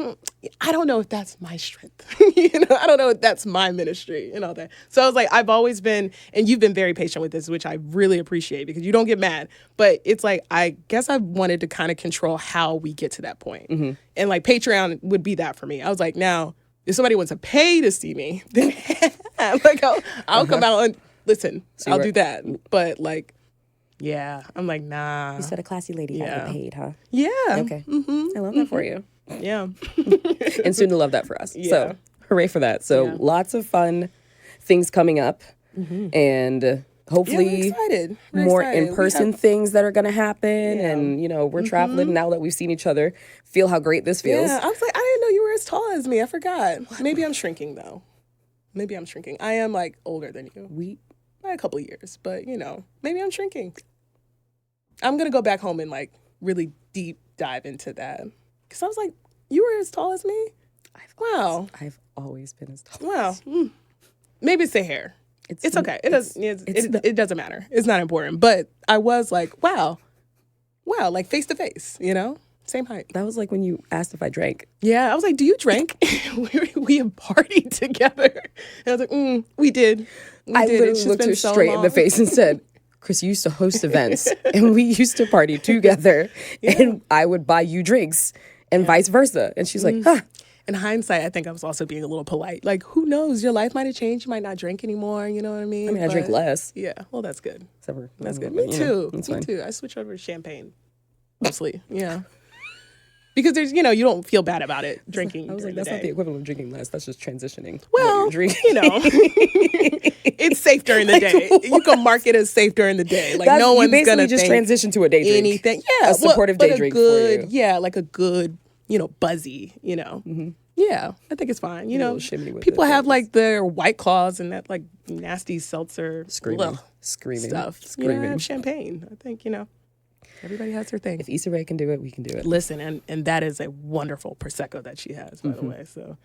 I don't know if that's my strength, I don't know if that's my ministry and all that. So I was like, I've always been, and you've been very patient with this, which I really appreciate because you don't get mad, but it's I guess I wanted to kind of control how we get to that point. And Patreon would be that for me. I was like, now, if somebody wants to pay to see me, then Like I'll come out and listen. I'll do that. But like, yeah, I'm like, nah. You said a classy lady got get paid, huh? Yeah. Okay. I love that for you. Yeah. And soon to love that for us. Yeah. So hooray for that. So lots of fun things coming up. And hopefully we're more excited. in-person things that are going to happen. And, you know, we're traveling now that we've seen each other. Feel how great this feels. Yeah, I was like, I didn't know you were as tall as me. I forgot. Maybe I'm shrinking, though. Maybe I'm shrinking. I am, like, older than you. By a couple of years. But, you know, maybe I'm shrinking. I'm going to go back home and, like, really deep dive into that. Because I was like, you were as tall as me? Wow. I've always been as tall Wow. as you. Maybe it's the hair. It's okay. It doesn't matter. It's not important. But I was like, wow, like face to face, you know? Same height. That was like when you asked if I drank. Yeah, I was like, do you drink? we have partied together. And I was like, we did. I literally looked her straight in the face and said, Kris, you used to host events and we used to party together and I would buy you drinks and vice versa. And she's like, huh. In hindsight, I think I was also being a little polite. Like, who knows? Your life might have changed. You might not drink anymore. You know what I mean? I drink less. Yeah. Well, that's good. That's good. Me too. Me too. I switched over to champagne. Mostly. Yeah. Because there's, you know, you don't feel bad about it drinking. I was like, that's not the equivalent of drinking less. That's just transitioning. Well, you know, it's safe during the day. You can mark it as safe during the day. Like no one's gonna just transition to a day drink. Anything. Yeah. A supportive day drink for you. Yeah, like a good, you know, buzzy, you know. Yeah, I think it's fine. You know, people have like their White Claws and that like nasty seltzer screaming stuff. You know, I have champagne. I think, you know, everybody has their thing. If Issa Rae can do it, we can do it. Listen, and that is a wonderful Prosecco that she has, by the way. So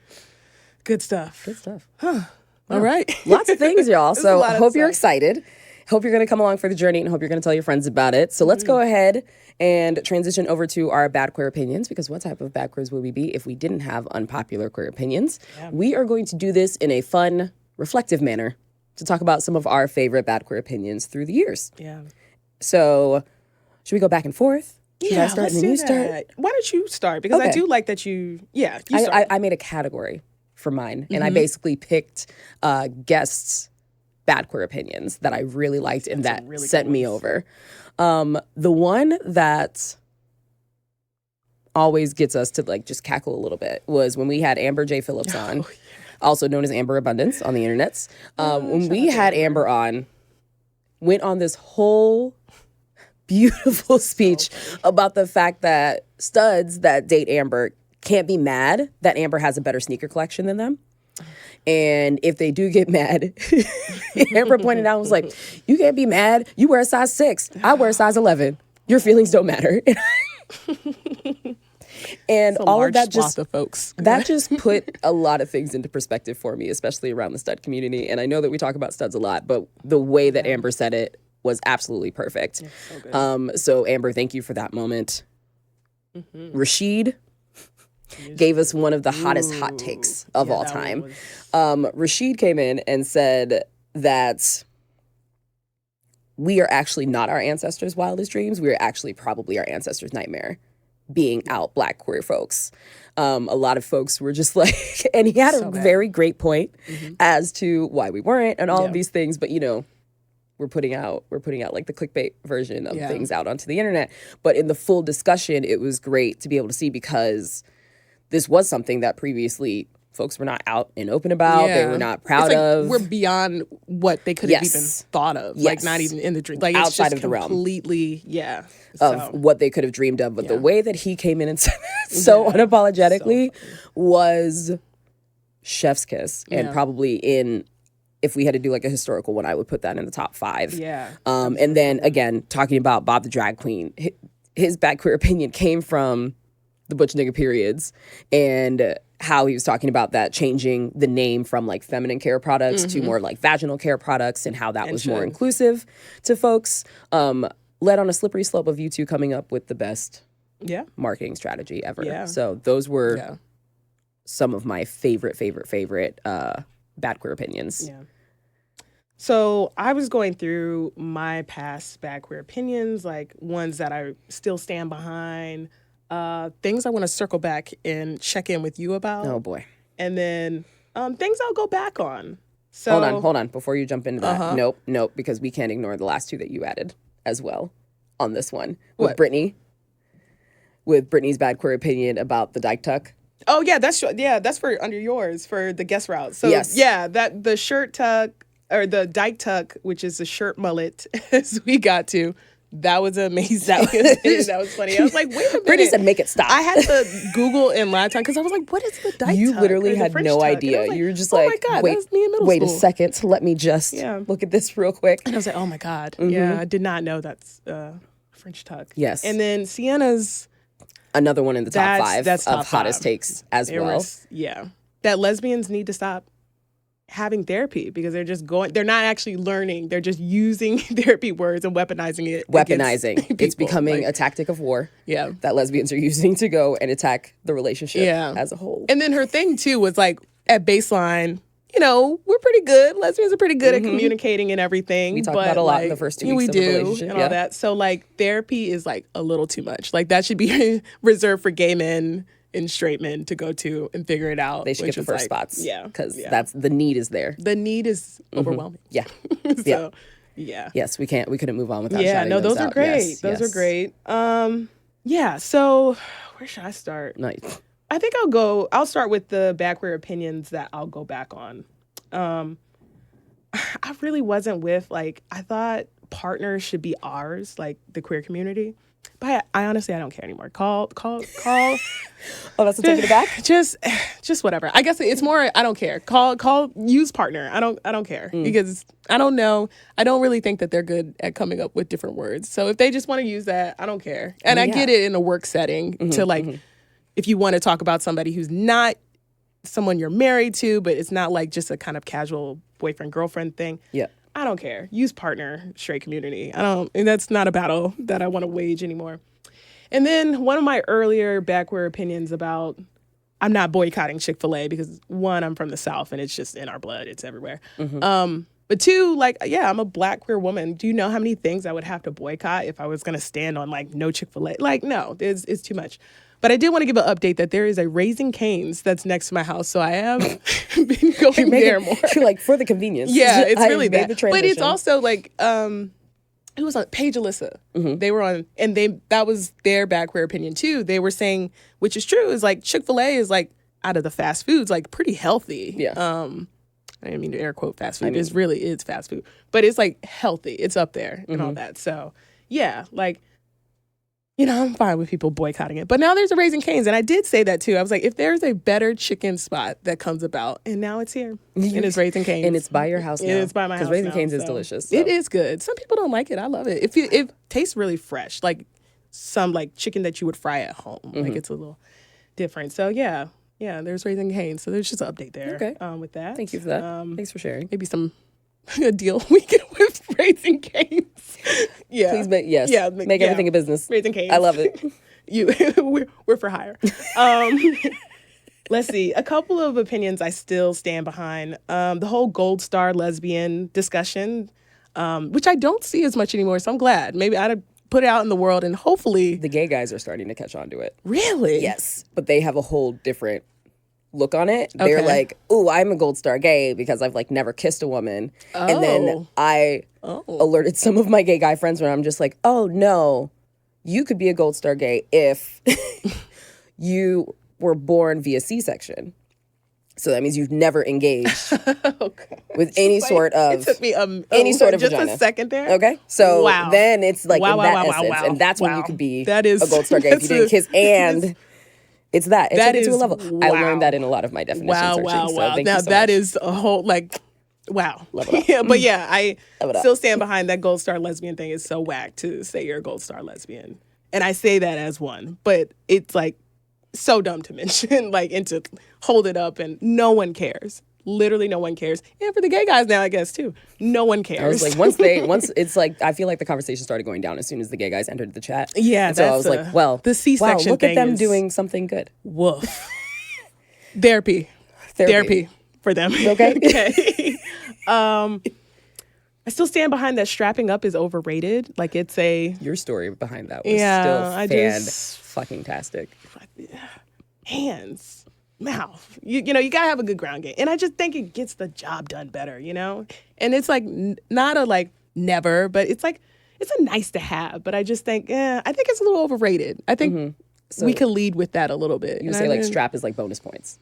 good stuff. Good stuff. Huh. All right. Lots of things, y'all. So I hope you're excited. Hope you're going to come along for the journey and hope you're going to tell your friends about it. So let's go ahead and transition over to our bad queer opinions, because what type of bad queers would we be if we didn't have unpopular queer opinions? Yeah. We are going to do this in a fun, reflective manner to talk about some of our favorite bad queer opinions through the years. Yeah. So should we go back and forth? Should I start and then you start? Why don't you start? Because I do like that you start. I made a category for mine, and I basically picked guests' bad queer opinions that I really liked and that really sent me over. The one that always gets us to like just cackle a little bit was when we had Amber J. Phillips on, also known as Amber Abundance on the internets. When we had Amber on, went on this whole beautiful speech about the fact that studs that date Amber can't be mad that Amber has a better sneaker collection than them. And if they do get mad, Amber pointed out and was like, you can't be mad. You wear a size 6. I wear a size 11. Your feelings don't matter. And all of that just that just put a lot of things into perspective for me, especially around the stud community. And I know that we talk about studs a lot, but the way that Amber said it was absolutely perfect. So Amber, thank you for that moment. Rashid gave us one of the hottest hot takes of all time. Rashid came in and said that we are actually not our ancestors' wildest dreams. We are actually probably our ancestors' nightmare, being out Black queer folks. A lot of folks were just like, and he had a very great point as to why we weren't and all of these things. But, you know, we're putting out like the clickbait version of things out onto the internet. But in the full discussion, it was great to be able to see, because this was something that previously folks were not out and open about. They were not proud of. We're beyond what they could have even thought of. Like not even in the dream. Like outside it's just of the realm. Completely, of what they could have dreamed of. But the way that he came in and said that so unapologetically was chef's kiss. And probably if we had to do like a historical one, I would put that in the top 5. And then again, talking about Bob the Drag Queen, his bad queer opinion came from the Butch Nigga periods, and how he was talking about that changing the name from like feminine care products to more like vaginal care products, and how that was more inclusive to folks. Led on a slippery slope of you two coming up with the best marketing strategy ever. So those were some of my favorite bad queer opinions. So I was going through my past bad queer opinions, like ones that I still stand behind, things I want to circle back and check in with you about. Oh boy. And then things I'll go back on So hold on. Before you jump into that, nope, because we can't ignore the last two that you added as well on this one with Brittany. With Brittany's bad queer opinion about the dyke tuck. Oh yeah, that's for under yours for the guest route. So that the shirt tuck or the dyke tuck, which is the shirt mullet, as we got to. That was amazing. That was funny. I was like, wait a minute. Brittany said, make it stop. I had to Google in live time because I was like, what is the dyke tuck? You literally had no idea. You were just like, oh my God, wait, that was me in middle wait school. A second. Let me just look at this real quick. And I was like, oh my God. Yeah, I did not know that's French tuck. Yes. And then Siena's. Another one in the top five of hottest takes as well. That lesbians need to stop having therapy because they're not actually learning. They're just using therapy words and weaponizing it. It's becoming a tactic of war. Yeah. That lesbians are using to go and attack the relationship as a whole. And then her thing too was like at baseline, we're pretty good. Lesbians are pretty good at communicating and everything. We talk about a lot in the first 2 weeks of the relationship. And all that. So like therapy is like a little too much. Like that should be reserved for gay men and straight men to go to and figure it out. They should get the first spots. Yeah. Because that's the need is there. The need is overwhelming. Yeah. So yes, we couldn't move on without shouting those are out. great. Those are great. So where should I start? Nice. I think I'll start with the bad queer opinions that I'll go back on. I really wasn't with, I thought partners should be ours, like the queer community. But I honestly, I don't care anymore. Call. Oh, that's what taking it back? Just whatever. I guess it's more, I don't care. Use partner. I don't care because I don't know. I don't really think that they're good at coming up with different words. So if they just want to use that, I don't care. And I get it in a work setting to if you want to talk about somebody who's not someone you're married to, but it's not like just a kind of casual boyfriend-girlfriend thing. Yeah. I don't care. Use partner, straight community. And that's not a battle that I want to wage anymore. And then one of my earlier backward opinions about I'm not boycotting Chick-fil-A because one, I'm from the South and it's just in our blood. It's everywhere. But two, I'm a Black queer woman. Do you know how many things I would have to boycott if I was going to stand on no Chick-fil-A? No, it's too much. But I did want to give an update that there is a Raising Cane's that's next to my house. So I have been going there more. You're for the convenience. Yeah, it's really that. But it's also it was on Paige Alyssa. They were on, and that was their bad queer opinion too. They were saying, which is true, is Chick-fil-A is out of the fast foods, pretty healthy. Yeah. I didn't mean to air quote fast food. It's fast food. But it's healthy. It's up there and all that. So yeah, I'm fine with people boycotting it. But now there's a Raising Cane's. And I did say that too. I was like, if there's a better chicken spot that comes about, and now it's here. And it's Raising Cane's. And it's by your house now. And it's by my house. Because Raising Cane's is delicious. So. It is good. Some people don't like it. I love it. It tastes really fresh. Some chicken that you would fry at home. It's a little different. So yeah, there's Raising Cane's. So there's just an update there. Okay. With that. Thank you for that. Thanks for sharing. Maybe a deal we get with Raising Cane's. Yeah. Please make everything a business. Raising Cane's. I love it. We're for hire. Let's see. A couple of opinions I still stand behind. The whole gold star lesbian discussion, which I don't see as much anymore. So I'm glad. Maybe I'd put it out in the world and hopefully the gay guys are starting to catch on to it. Really? Yes. But they have a whole different look on it. Okay. They're like, "Ooh, I'm a gold star gay because I've never kissed a woman." Oh. And then I alerted some of my gay guy friends when I'm just like, "Oh no, you could be a gold star gay if you were born via C-section. So that means you've never engaged with any sort of it took me any sort of just vagina. A second there. Okay, so then it's in that essence, wow. and that's when you could be a gold star gay if you didn't kiss and. It's that. It's that is, to a level. Wow. I learned that in a lot of my definition searching. Wow. So thank now you so that much. is a whole wow. Level up. Yeah, but yeah, I still stand behind that gold star lesbian thing. Is so whack to say you're a gold star lesbian, and I say that as one, but it's so dumb to mention, and to hold it up, and no one cares. Literally no one cares. And for the gay guys now, I guess, too. No one cares. I was like, once it's I feel like the conversation started going down as soon as the gay guys entered the chat. Yeah, and so I was like, well, the C-section look thing at them doing something good. Woof. Therapy for them. Okay. Okay. I still stand behind that strapping up is overrated. It's Your story behind that was still fucking-tastic. Hands. mouth. You know, you gotta have a good ground game. And I just think it gets the job done better, you know? And it's like not a like never, but it's like it's a nice to have. But I just think, I think it's a little overrated. I think so we could lead with that a little bit. You say like strap is like bonus points.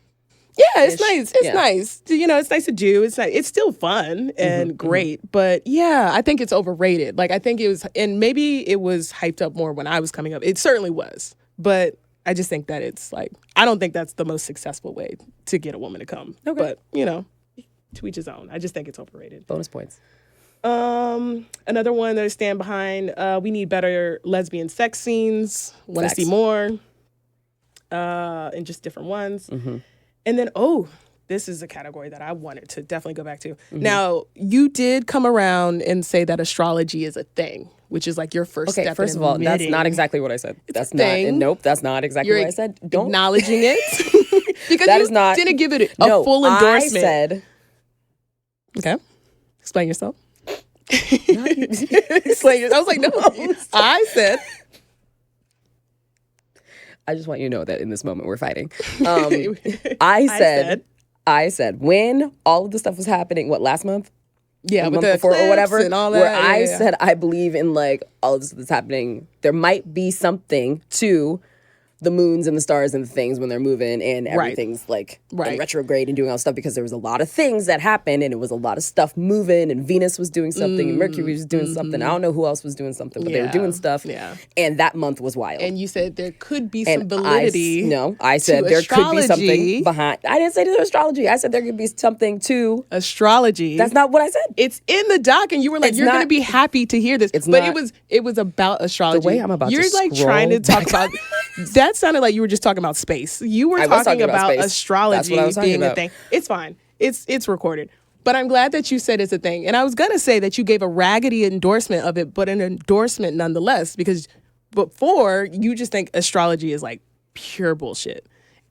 Yeah, it's nice. It's nice. You know, it's nice to do. It's nice. It's still fun and great. But yeah, I think it's overrated. Like I think it was, and maybe it was hyped up more when I was coming up. It certainly was. But I just think that it's like, I don't think that's the most successful way to get a woman to come. Okay. But, you know, to each his own. I just think it's overrated. Bonus points. Another one that I stand behind, we need better lesbian sex scenes. Want to see more. And just different ones. And then, this is a category that I wanted to definitely go back to. Now, you did come around and say that astrology is a thing, which is like your first step. First of all, that's not exactly what I said. That's not. Nope, that's not exactly what I said. Don't acknowledging it because that you didn't give it a full endorsement. I said. Okay, explain yourself. Explain yourself. I was like, no, I said. I just want you to know that in this moment we're fighting. I said when all of the stuff was happening, last month? Yeah, the with month the before or whatever, and all that. Where I said I believe in like all of this that's happening. There might be something to the moons and the stars and the things when they're moving and everything's like in retrograde and doing all this stuff because there was a lot of things that happened and it was a lot of stuff moving and Venus was doing something and Mercury was doing something. I don't know who else was doing something, but they were doing stuff. Yeah. And that month was wild. And you said there could be some validity. I said there could be something behind. I didn't say to astrology. I said there could be something to astrology. That's not what I said. It's in the doc and you were like, you're going to be happy to hear this. But it was about astrology. The way I'm about you're to like trying to talk about that sounded like you were just talking about space. You were talking about astrology being a thing. It's fine. It's recorded. But I'm glad that you said it's a thing. And I was going to say that you gave a raggedy endorsement of it, but an endorsement nonetheless, because before you just think astrology is like pure bullshit.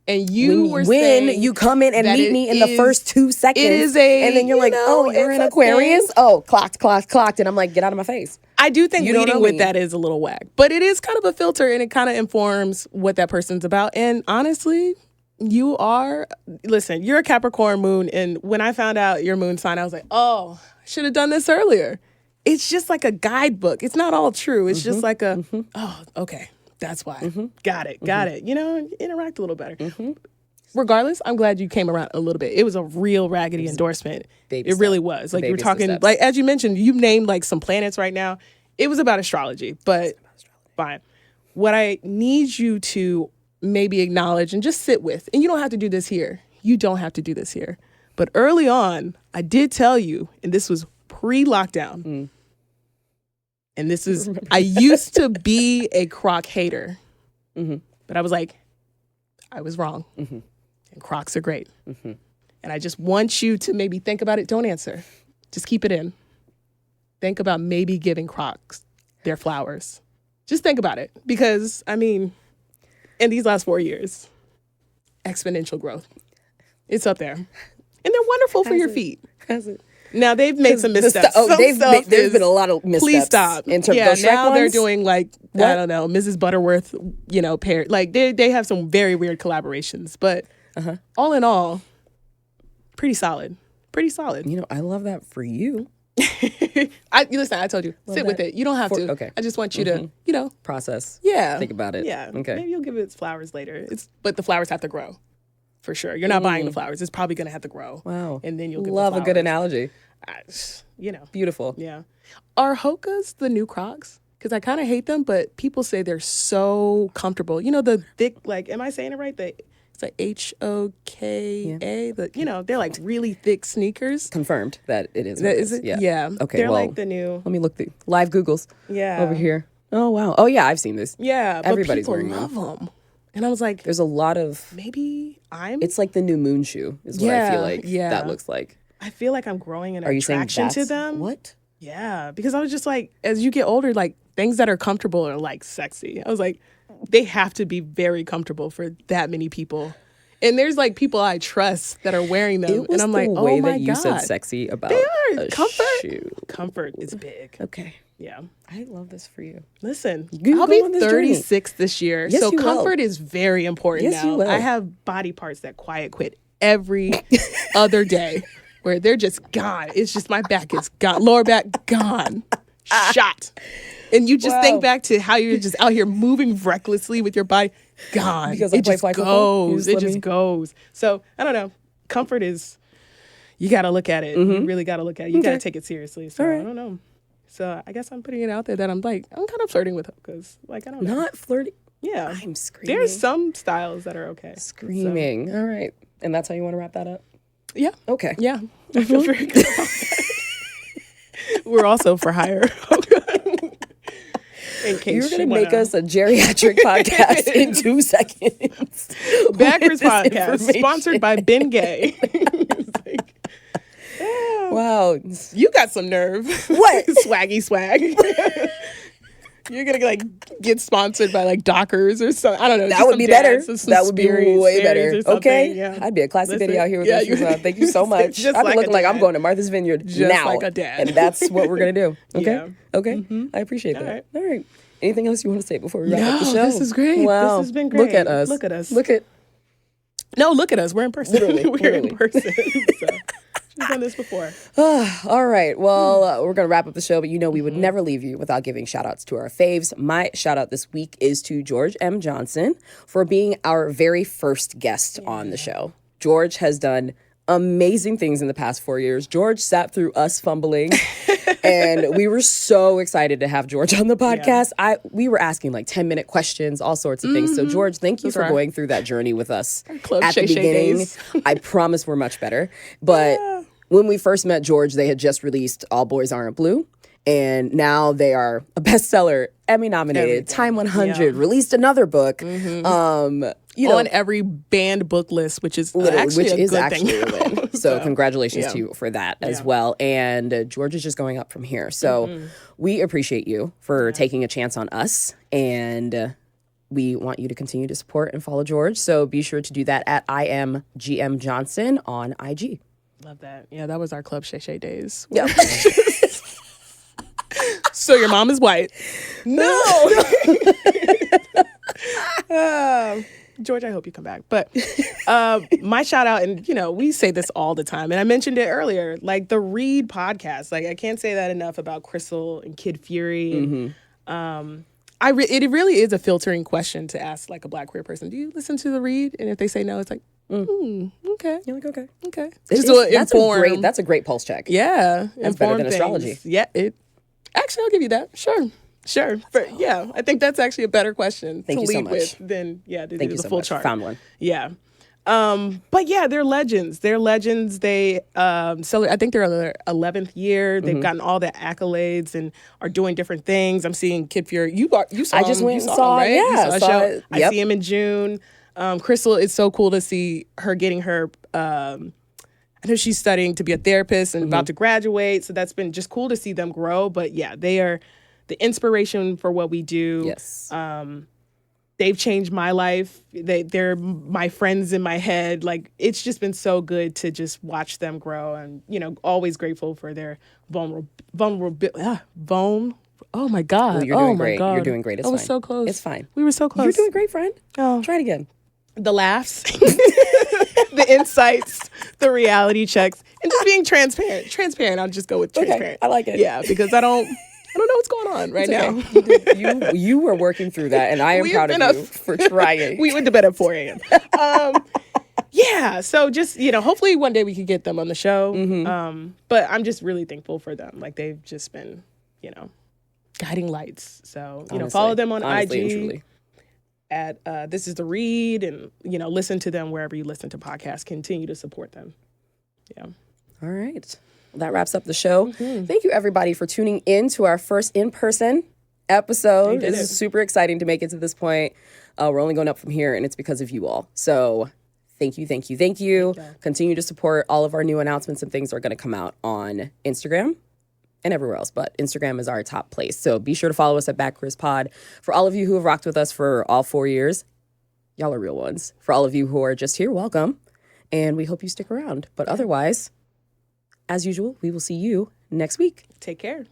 And when you come in and meet me in the first 2 seconds, and then you're like, oh, you're in Aquarius? Thing. Oh, clocked. And I'm like, get out of my face. I do think leading with that is a little whack. But it is kind of a filter, and it kind of informs what that person's about. And honestly, you're a Capricorn moon. And when I found out your moon sign, I was like, oh, I should have done this earlier. It's just like a guidebook. It's not all true. It's just like oh, okay. That's why. Got it. You know, interact a little better. Regardless, I'm glad you came around a little bit. It was a real raggedy endorsement. It really was. Like you were talking, like as you mentioned, you named like some planets right now. It was about astrology, but fine. What I need you to maybe acknowledge and just sit with, and you don't have to do this here. But early on, I did tell you, and this was pre-lockdown, and this is, I used to be a Croc hater, but I was like, I was wrong. And Crocs are great. And I just want you to maybe think about it. Don't answer. Just keep it in. Think about maybe giving Crocs their flowers. Just think about it. Because, I mean, in these last 4 years, exponential growth. It's up there. And they're wonderful for your feet. Now, they've made some missteps. There's been a lot of missteps. Please stop. In terms of those Shrek now ones? They're doing like, I don't know, Mrs. Butterworth, pair. Like, they have some very weird collaborations. But all in all, pretty solid. You know, I love that for you. Listen, I told you, sit with it. You don't have to. Okay. I just want you to, process. Yeah. Think about it. Yeah. Okay. Maybe you'll give it its flowers later. But the flowers have to grow. For sure. You're not buying the flowers. It's probably going to have to grow. Wow. And then you'll give Love the a good analogy. Beautiful. Yeah. Are Hokas the new Crocs? Because I kind of hate them, but people say they're so comfortable. You know, the thick, like, am I saying it right? It's like Hoka. Yeah. They're like really thick sneakers. Confirmed that it is. Is it? Yeah. Okay. They're like the new. Let me look the live Googles. Yeah. Over here. Oh wow. Oh yeah, I've seen this. Yeah. Everybody's but wearing love them. And I was like, there's a lot of it's like the new moon shoe is what I feel like that looks like. I feel like I'm growing an attraction to them. What? Yeah, because I was just like, as you get older, like things that are comfortable are like sexy. I was like, they have to be very comfortable for that many people. And there's like people I trust that are wearing them. And I'm like, oh my God. You said sexy about they are. a Comfort. shoe. Comfort is big. Okay. Yeah. I love this for you. Listen, I'll be 36 this year. Yes, so you comfort will. is very important Yes, now. you will. I have body parts that quiet quit every other day where they're just gone. It's just my back is gone. Lower back gone. Shot. And you just think back to how you're just out here moving recklessly with your body. Gone. Because it just goes. It just goes. So I don't know. Comfort is, you got to look at it. You really got to look at it. You got to take it seriously. So I don't know. So I guess I'm putting it out there that I'm kind of flirting with hookahs. Like, I don't know. Not flirting. Yeah. I'm screaming. There's some styles that are okay. Screaming. So. All right. And that's how you want to wrap that up? Yeah. Okay. Yeah. I feel very good about that. We're also for hire. In case you're going to make us a geriatric podcast in 2 seconds. Backwards podcast sponsored by Ben Gay. Wow. You got some nerve. What? Swaggy swag. You're going to get sponsored by Dockers or something. I don't know. That would be better. That would be way better. Okay. Yeah. I'd be a classy lady out here with those shoes on. Thank you so much. I'd be looking like I'm going to Martha's Vineyard now. Like a dad. And that's what we're going to do. Okay. Yeah. Okay. Mm-hmm. I appreciate that. All right. Anything else you want to say before we wrap up the show? This is great. Wow. This has been great. Look at us. Look at us. Look at us. We're in person. We're in person. So. We've done this before. All right. Well, we're going to wrap up the show, but we would never leave you without giving shout outs to our faves. My shout out this week is to George M. Johnson for being our very first guest on the show. George has done amazing things in the past 4 years. George sat through us fumbling and we were so excited to have George on the podcast. We were asking 10-minute questions, all sorts of things. So George, thank you for going through that journey with us at the beginning. I promise we're much better. But when we first met George, they had just released All Boys Aren't Blue. And now they are a bestseller, Emmy nominated, Time 100, released another book. On every banned book list, which is actually a good thing. So congratulations to you for that as well. And George is just going up from here. So we appreciate you for taking a chance on us. And we want you to continue to support and follow George. So be sure to do that at IMGM Johnson on IG. Love that. Yeah, that was our Club Shay Shay days. Yeah. So your mom is white. No. George, I hope you come back. But my shout out, and we say this all the time, and I mentioned it earlier, the Read podcast. I can't say that enough about Crystal and Kid Fury. And, it really is a filtering question to ask a Black queer person. Do you listen to the Read? And if they say no, it's okay. You're like, okay. That's a great pulse check. Yeah. That's better than astrology. Yeah. Actually, I'll give you that. Sure. I think that's actually a better question to lead with than to do the full chart. Found one. Yeah. But yeah, they're legends. They celebrate, I think they're in their 11th year. They've gotten all the accolades and are doing different things. I'm seeing Kid Fury. You saw him. I just went and saw him, right? Yeah. I see him in June. Crystal, it's so cool to see her getting her, I know she's studying to be a therapist and about to graduate. So that's been just cool to see them grow. But yeah, they are the inspiration for what we do. Yes. They've changed my life. They're my friends in my head. It's just been so good to just watch them grow, and always grateful for their vulnerability. Oh my God! Well, you're doing great. God. You're doing great. It's fine. I was so close. It's fine. We were so close. You're doing great, friend. Oh, try it again. The laughs, the insights, the reality checks, and just being transparent. I'll just go with transparent. Okay, I like it. Yeah, because I don't know what's going on right now. You were working through that, and I am proud of you for trying. We went to bed at 4 a.m. Yeah, so just, hopefully one day we could get them on the show. But I'm just really thankful for them. They've just been, guiding lights. So, follow them on IG at This Is The Read, and, listen to them wherever you listen to podcasts. Continue to support them. Yeah. All right. Well, that wraps up the show. Thank you, everybody, for tuning in to our first in-person episode. This is super exciting to make it to this point. We're only going up from here, and it's because of you all. So thank you. Continue to support all of our new announcements and things that are going to come out on Instagram and everywhere else. But Instagram is our top place. So be sure to follow us at Queers Pod. For all of you who have rocked with us for all 4 years, y'all are real ones. For all of you who are just here, welcome. And we hope you stick around. But otherwise, as usual, we will see you next week. Take care.